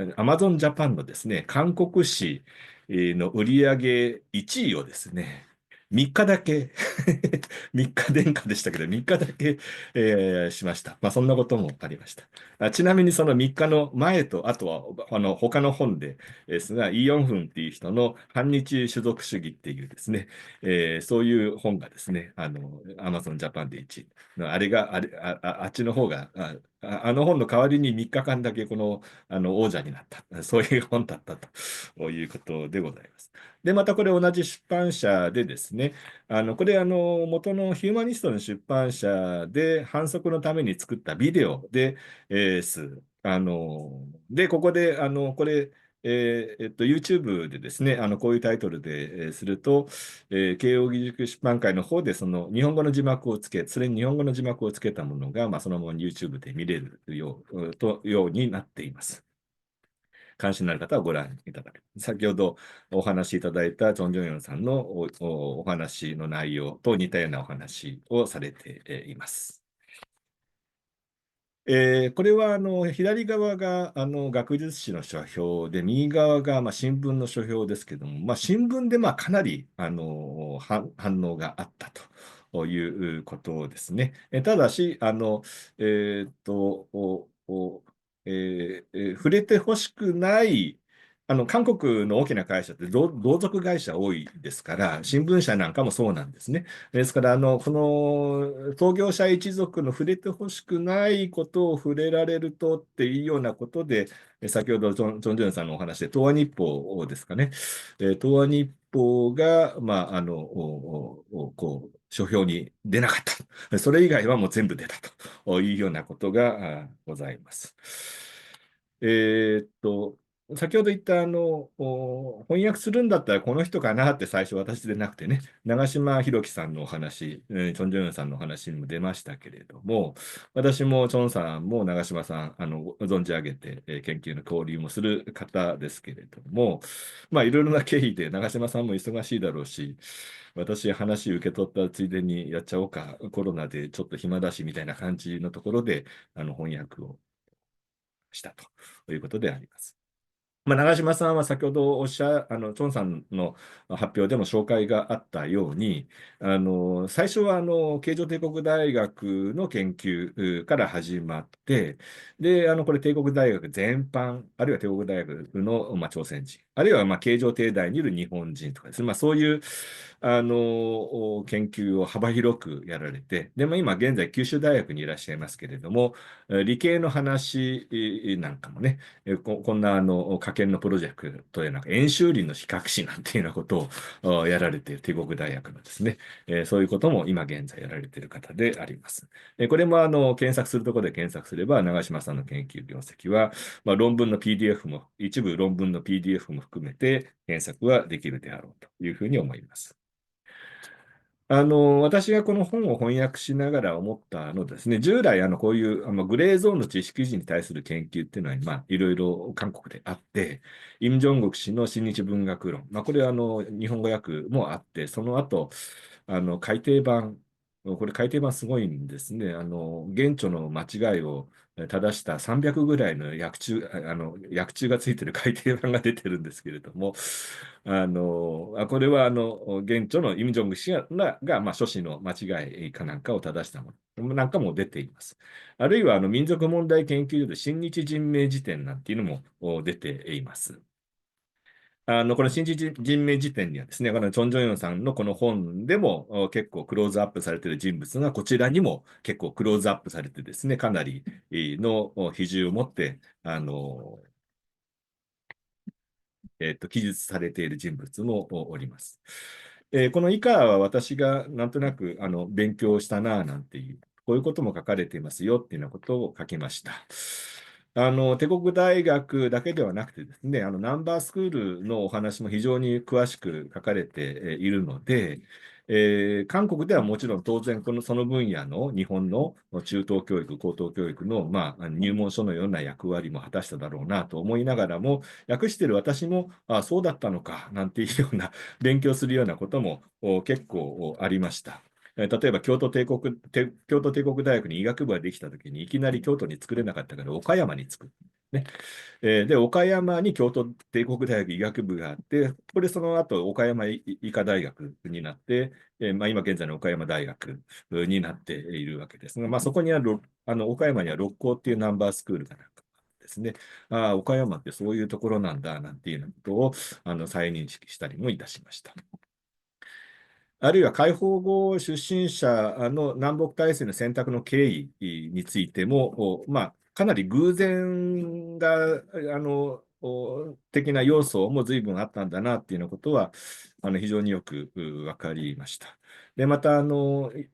ャパンのですね、韓国誌の売り上げ1位をですね、3日だけ3日殿下でしたけど、3日だけ、しました。そんなこともありました。ちなみにその3日の前と、あとは他の本でですが、イ・ヨンフンっていう人の反日種族主義っていうですね、そういう本がですね、アマゾンジャパンで1位。あれが、あっちの方が、あの本の代わりに3日間だけこの、王者になった。そういう本だったということでございます。で、またこれ同じ出版社でですね、これ元のヒューマニストの出版社で反則のために作ったビデオで、す。で、ここで、これ、YouTube でですね、こういうタイトルで、すると、慶應義塾出版会の方で、その日本語の字幕をつけ、それに日本語の字幕をつけたものが、そのまま YouTube で見れるようになっています。関心のある方はご覧いただける。先ほどお話しいただいたチョン・ジョンヨンさんのお話の内容と似たようなお話をされています。これは左側が学術誌の書評で、右側が新聞の書評ですけども、新聞でかなり反応があったということですね。ただし、えーっと、おお触れてほしくない、韓国の大きな会社って同族会社多いですから、新聞社なんかもそうなんですね。ですから、この創業者一族の触れてほしくないことを触れられるとっていうようなことで、先ほどジョン・ジョンさんのお話で、東亜日報ですかね。東亜日報が、書評に出なかった。それ以外はもう全部出たというようなことがございます。先ほど言った翻訳するんだったらこの人かなって最初私でなくてね、長島弘樹さんのお話、チョン・ジョンヨンさんのお話にも出ましたけれども、私もチョンさんも長島さん、存じ上げて、研究の交流もする方ですけれども、いろいろな経緯で長島さんも忙しいだろうし、私話受け取ったついでにやっちゃおうか、コロナでちょっと暇だしみたいな感じのところで、翻訳をしたということであります。長嶋さんは先ほどチョンさんの発表でも紹介があったように、最初は慶応帝国大学の研究から始まって、で、これ帝国大学全般、あるいは帝国大学の、朝鮮人、あるいは慶応帝大にいる日本人とかですね、そういう研究を幅広くやられて、でも今現在九州大学にいらっしゃいますけれども、理系の話なんかもね、こんな科研のプロジェクトでなんか円周率の比較史なんていうようなことをやられている帝国大学のですね、そういうことも今現在やられている方であります。これも検索するところで検索すれば、長島さんの研究業績は、論文の PDF も、一部論文の PDF も含めて検索はできるであろうというふうに思います。私がこの本を翻訳しながら思ったのですね、従来こういうグレーゾーンの知識人に対する研究っていうのは、いろいろ韓国であって、イム・ジョングク氏の親日文学論、これは日本語訳もあって、その後、改訂版、これ改訂版すごいんですね。原著の間違いを正した300ぐらいの訳注がついてる改訂版が出てるんですけれども、これは現著のイム・ジョング氏がまあ、書士の間違いかなんかを正したものなんかも出ています。あるいは民族問題研究所で新日人名辞典なんていうのも出ています。この新日人名辞典にはですね、このチョン・ジョンヨンさんのこの本でも結構クローズアップされている人物がこちらにも結構クローズアップされてですね、かなりの比重を持って、記述されている人物もおります。この以下は私がなんとなく勉強したななんていう、こういうことも書かれていますよっていうようなことを書きました。帝国大学だけではなくてですね、ナンバースクールのお話も非常に詳しく書かれているので、韓国ではもちろん当然その分野の日本の中等教育、高等教育の、まあ、入門書のような役割も果たしただろうなと思いながらも、訳している私も、そうだったのかなんていうような勉強するようなことも結構ありました。例えば京都帝国大学に医学部ができたときに、いきなり京都に作れなかったから岡山に作る。ね。で、岡山に京都帝国大学医学部があって、その後、岡山医科大学になって、まあ、今現在の岡山大学になっているわけですが、まあ、そこに岡山には六甲っていうナンバースクールがなんかですね、岡山ってそういうところなんだ、なんていうようなことを再認識したりもいたしました。あるいは解放後出身者の南北大戦の選択の経緯についても、まあ、かなり偶然が的な要素も随分あったんだなっていうようなことは非常によく分かりました。で、また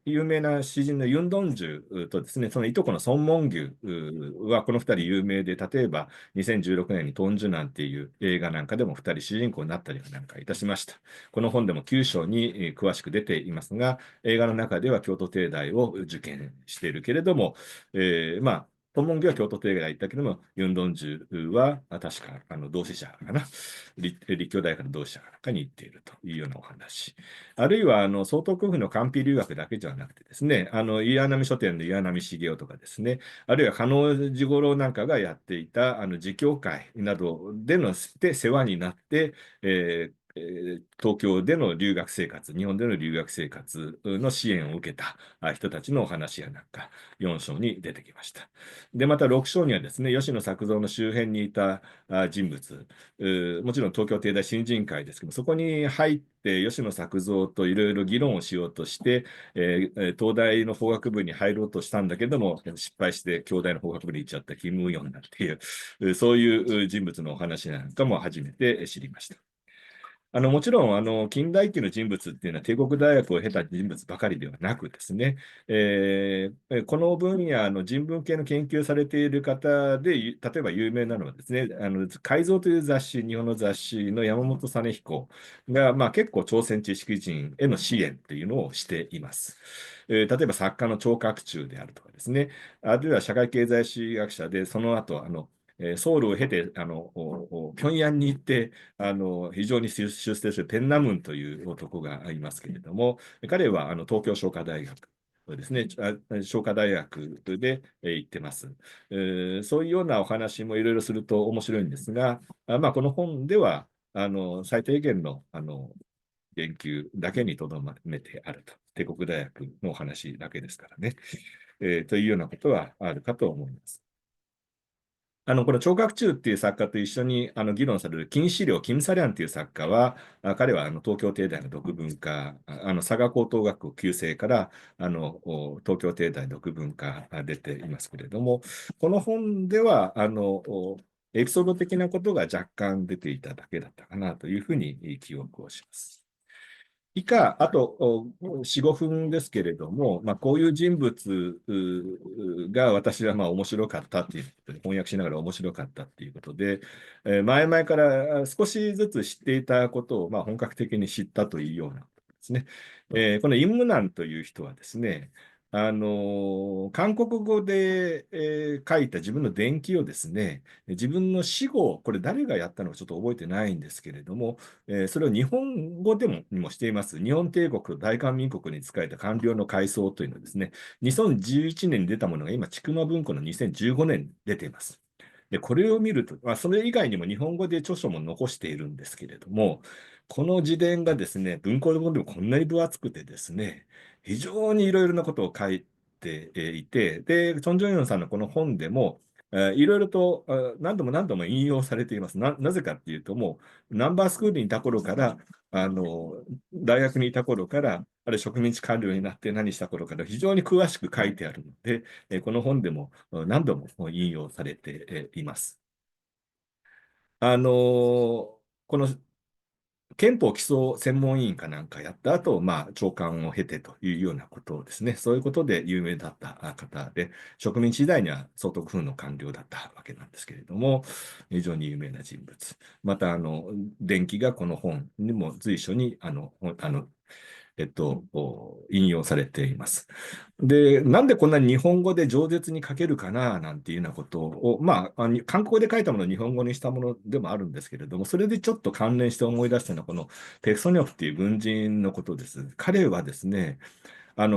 有名な詩人のユン・ドンジュとですね、そのいとこのソン・モンギュはこの2人有名で、例えば2016年にトンジュナンっていう映画なんかでも2人主人公になったりなんかいたしました。この本でも9章に詳しく出ていますが、映画の中では京都帝大を受験しているけれども、まあ、トンモンギは京都帝大行ったけども、ユンドンジュは確か同志社かな、立教大学の同志社かに行っているというようなお話。あるいは総統府の官費留学だけじゃなくてですね、岩波書店の岩波茂雄とかですね、あるいは加納治五郎なんかがやっていた自教会などで世話になって、東京での留学生活、日本での留学生活の支援を受けた人たちのお話やなんか4章に出てきました。で、また6章にはですね、吉野作造の周辺にいた人物、もちろん東京帝大新人会ですけど、そこに入って吉野作造といろいろ議論をしようとして、東大の法学部に入ろうとしたんだけども、失敗して京大の法学部に行っちゃったキム・ウヨンだっていう、そういう人物のお話なんかも初めて知りました。もちろん近代期の人物っていうのは帝国大学を経た人物ばかりではなくですね、この分野の人文系の研究されている方で、例えば有名なのはですね、改造という雑誌、日本の雑誌の山本実彦が、まあ、結構朝鮮知識人への支援というのをしています。例えば作家の張覚中であるとかですね、あるいは社会経済史学者で、その後ソウルを経て平壌に行って非常に出世するペンナムンという男がいますけれども、彼は東京商科大学ですね、商科大学で行ってます。そういうようなお話もいろいろすると面白いんですが、まあ、この本では最低限の研究だけにとどめてあると。帝国大学のお話だけですからね。というようなことはあるかと思います。この張学忠っていう作家と一緒に議論される金資料、キム・サリャンっていう作家は、彼は東京帝大の独文科、佐賀高等学校旧制から東京帝大独文科出ていますけれども、この本ではエピソード的なことが若干出ていただけだったかなというふうに記憶をします。以下、あと4、5分ですけれども、まあ、こういう人物が私はまあ面白かったっていうことで、翻訳しながら面白かったっていうことで、前々から少しずつ知っていたことをまあ本格的に知ったというようなことですね。このイムナンという人はですね、韓国語で、書いた自分の伝記をですね、自分の死後、これ誰がやったのかちょっと覚えてないんですけれども、それを日本語でもにもしています。日本帝国と大韓民国に仕えた官僚の回想というのはですね、2011年に出たものが今、千曲文庫の2015年に出ています。で、これを見ると、それ以外にも日本語で著書も残しているんですけれども、この自伝がですね、文庫本でもこんなに分厚くてですね、非常にいろいろなことを書いていて、で、チョン・ジョンヨンさんのこの本でも、いろいろと何度も何度も引用されています。なぜかっていうと、もうナンバースクールにいた頃から、大学にいた頃から、あるいは植民地官僚になって何した頃から非常に詳しく書いてあるので、この本でも何度も引用されています。この憲法基礎専門委員かなんかやった後、長官を経てというようなことですね。そういうことで有名だった方で、植民地時代には総督府の官僚だったわけなんですけれども、非常に有名な人物。また、伝記がこの本にも随所に、引用されています。で、なんでこんなに日本語で饒舌に書けるかな、なんていうようなことを、韓国語で書いたものを日本語にしたものでもあるんですけれども、それでちょっと関連して思い出したのは、このペクソニョフっていう軍人のことです。彼はですね、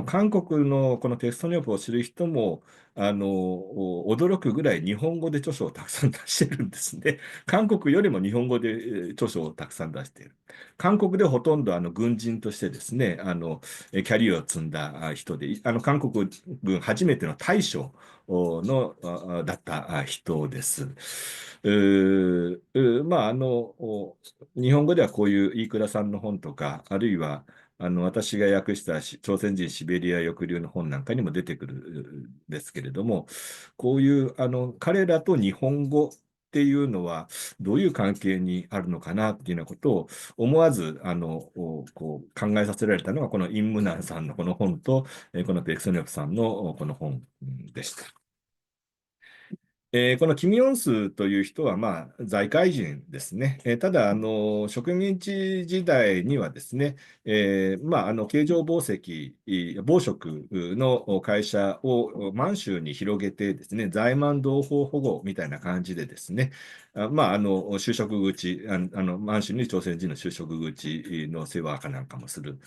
韓国のこのテストニョプを知る人も、驚くぐらい日本語で著書をたくさん出してるんですね。韓国よりも日本語で著書をたくさん出している。韓国でほとんど軍人としてですね、キャリアを積んだ人で、韓国軍初めての大将だった人です。うーうーまあ、日本語ではこういう飯倉さんの本とか、あるいは私が訳した朝鮮人シベリア抑留の本なんかにも出てくるんですけれども、こういう彼らと日本語っていうのはどういう関係にあるのかなっていうようなことを思わずこう考えさせられたのがこのインムナンさんのこの本と、このペクソネフさんのこの本でした。このキム・ヨンスという人は、財界人ですね。ただ、植民地時代にはですね、経常紡績、紡織の会社を満州に広げてですね、在満同胞保護みたいな感じでですね、就職口、満州に朝鮮人の就職口の世話かなんかもする。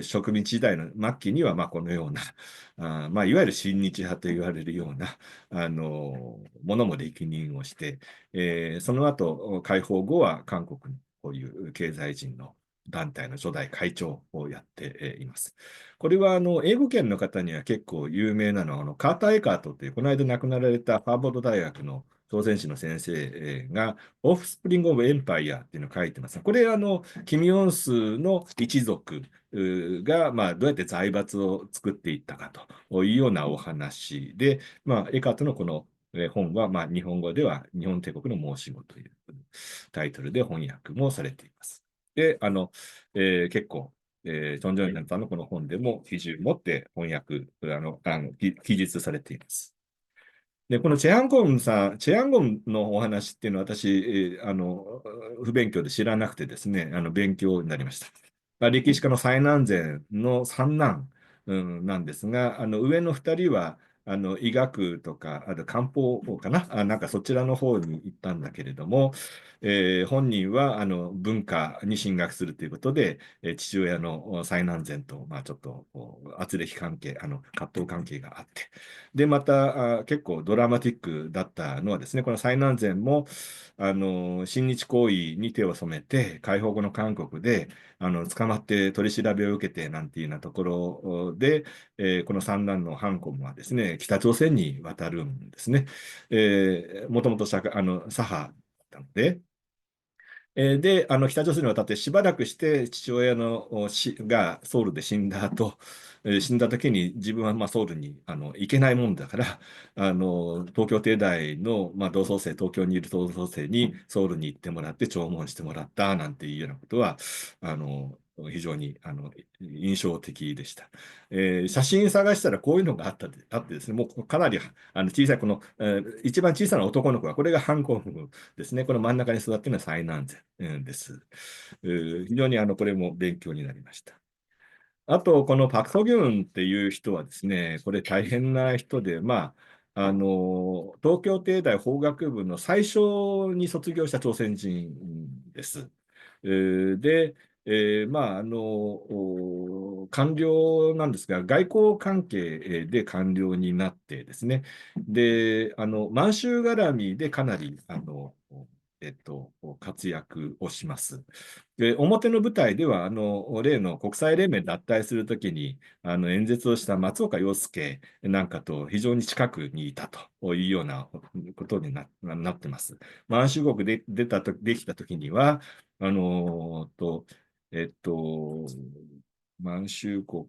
植民地時代の末期には、このような、いわゆる親日派と言われるような、ものも歴任をして、その後、解放後は韓国にこういう経済人の団体の初代会長をやっています。これは英語圏の方には結構有名なのは、カーター・エカートという、この間亡くなられたハーバード大学の朝鮮史の先生が、オフスプリング・オブ・エンパイアっていうのを書いてます。これ、キム・ヨンスの一族が、どうやって財閥を作っていったかというようなお話で、エカートのこの本は、日本語では日本帝国の申し子というタイトルで翻訳もされています。で、結構、チョン・ジョンナンさんのこの本でも記事を持って翻訳、記述されています。で、このチェ・アンゴンさん、チェ・アンゴンのお話っていうのは私、不勉強で知らなくてですね、勉強になりました。歴史家の最南前の三男、なんですが、上の2人は、医学とか、あと漢方かな、なんかそちらの方に行ったんだけれども、本人は文化に進学するということで、父親の最南前と、ちょっと圧力関係、葛藤関係があって、で、また結構ドラマティックだったのはですね、この最南前も親日行為に手を染めて、解放後の韓国で捕まって取り調べを受けてなんていうようなところで、この三男のハンコムはですね、北朝鮮に渡るんですね。もともと左派だったので、で、北朝鮮に渡ってしばらくして父親のがソウルで死んだ後、死んだ時に自分はソウルに行けないもんだから、東京帝大の、同窓生、東京にいる同窓生にソウルに行ってもらって弔問してもらったなんていうようなことは、非常に印象的でした。写真探したらこういうのがあってですね、もうかなり小さい、一番小さな男の子は、これがハンコムですね。この真ん中に座っているのは最南前です。非常にこれも勉強になりました。あと、このパク・ソギュンっていう人はですね、これ大変な人で、東京帝大法学部の最初に卒業した朝鮮人です。で、官僚なんですが、外交関係で官僚になってですね、で、満州絡みでかなり、活躍をします。で、表の舞台では、例の国際連盟脱退するときに、演説をした松岡洋右なんかと非常に近くにいたというようなことになってます。満州国できたときには、あのーと、えっと、満州国、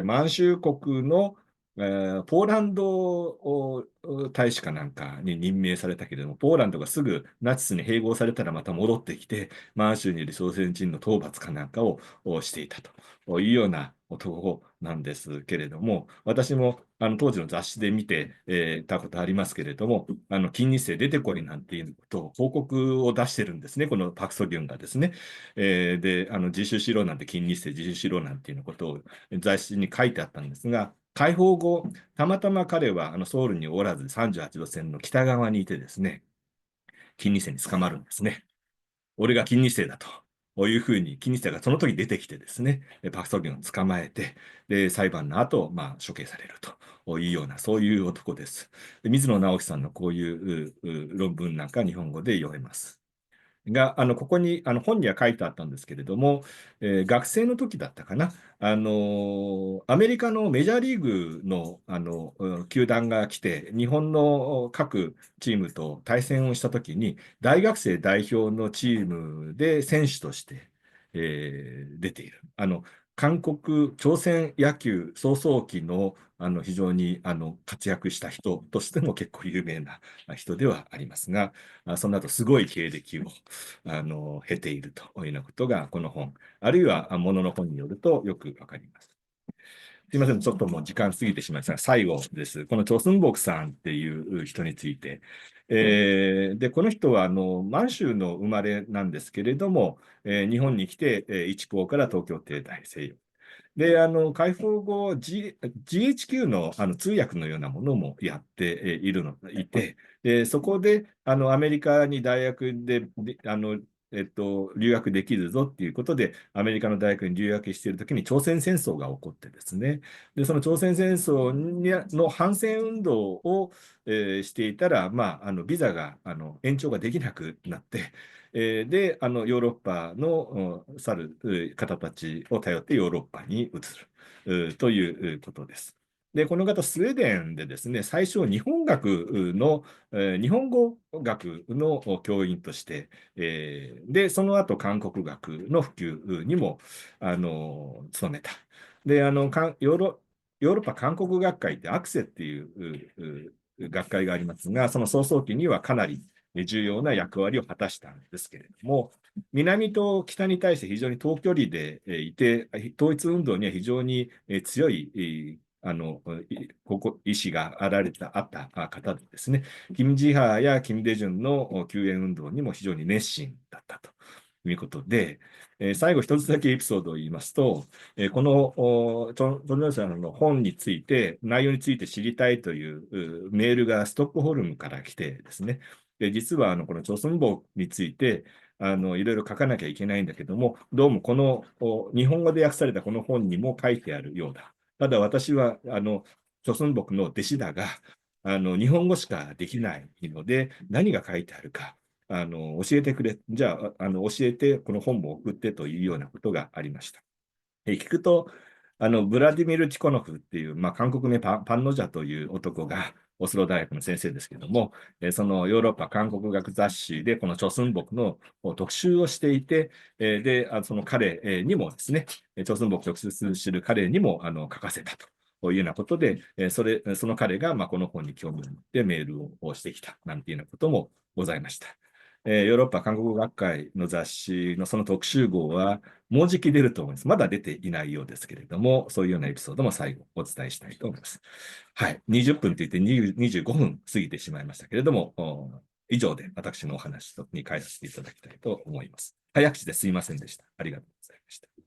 満州国の、ポーランド大使かなんかに任命されたけれども、ポーランドがすぐナチスに併合されたらまた戻ってきて、満州にいる朝鮮人の討伐かなんかをしていたというような男なんですけれども、私も当時の雑誌で見て、たことありますけれども、金日成出てこいなんていうことを報告を出してるんですね、このパク・ソギュンがですね。で、自首しろなんて、金日成自首しろなんていうことを雑誌に書いてあったんですが、解放後、たまたま彼はソウルにおらず38度線の北側にいてですね、金日成に捕まるんですね。俺が金日成だと。こういうふうに、金日成がその時出てきてですね、パク・ソギュンを捕まえて、で、裁判の後、処刑されるというような、そういう男です。で水野直樹さんのこういう論文なんか日本語で読めます。が、ここに、本には書いてあったんですけれども、学生の時だったかな、アメリカのメジャーリーグの、球団が来て、日本の各チームと対戦をした時に、大学生代表のチームで選手として、出ている。韓国、朝鮮野球草創期の、非常に活躍した人としても結構有名な人ではありますが、その後すごい経歴を経ているというようなことがこの本、あるいはものの本によるとよくわかります。すいません、ちょっともう時間過ぎてしまいましたが、最後です。このチョ・スンボクさんっていう人について。で、この人は満州の生まれなんですけれども、日本に来て、一高から東京帝大西洋。で、解放後、GHQ の、通訳のようなものもやっていて、で、そこで、アメリカに大学で留学できるぞっていうことで、アメリカの大学に留学しているときに朝鮮戦争が起こってですね、で、その朝鮮戦争の反戦運動を、していたら、ビザが延長ができなくなって、で、ヨーロッパの去る方たちを頼ってヨーロッパに移るということです。で、この方、スウェーデンでですね、最初、日本日本語学の教員として、で、その後、韓国学の普及にも、努めた。で、ヨーロッパ韓国学会ってアクセっていう学会がありますが、その創創期にはかなり重要な役割を果たしたんですけれども、南と北に対して非常に遠距離でいて、統一運動には非常に強い意思があった方でですね、キム・ジハやキム・デジュンの救援運動にも非常に熱心だったということで、最後一つだけエピソードを言いますと、このチョン・ジョンさんの本について、内容について知りたいというメールがストックホルムから来てですね、で実はこのチョスンボについていろいろ書かなきゃいけないんだけども、どうもこの日本語で訳されたこの本にも書いてあるようだ。ただ私はチョスンボクの弟子だが、日本語しかできないので、何が書いてあるか、教えてくれ。じゃあ、教えて、この本も送ってというようなことがありました。聞くと、ブラディミル・チコノフっていう、韓国名パンノジャという男が、オスロ大学の先生ですけども、そのヨーロッパ韓国学雑誌で、このチョスンボクの特集をしていて、で、その彼にもですね、チョスンボク直接知る彼にも書かせたというようなことで、その彼がこの本に興味を持ってメールをしてきたなんていうようなこともございました。ヨーロッパ韓国学会の雑誌のその特集号は、もうじき出ると思います。まだ出ていないようですけれども、そういうようなエピソードも最後お伝えしたいと思います。はい。20分といって25分過ぎてしまいましたけれども、以上で私のお話に変えさせていただきたいと思います。早口ですいませんでした。ありがとうございました。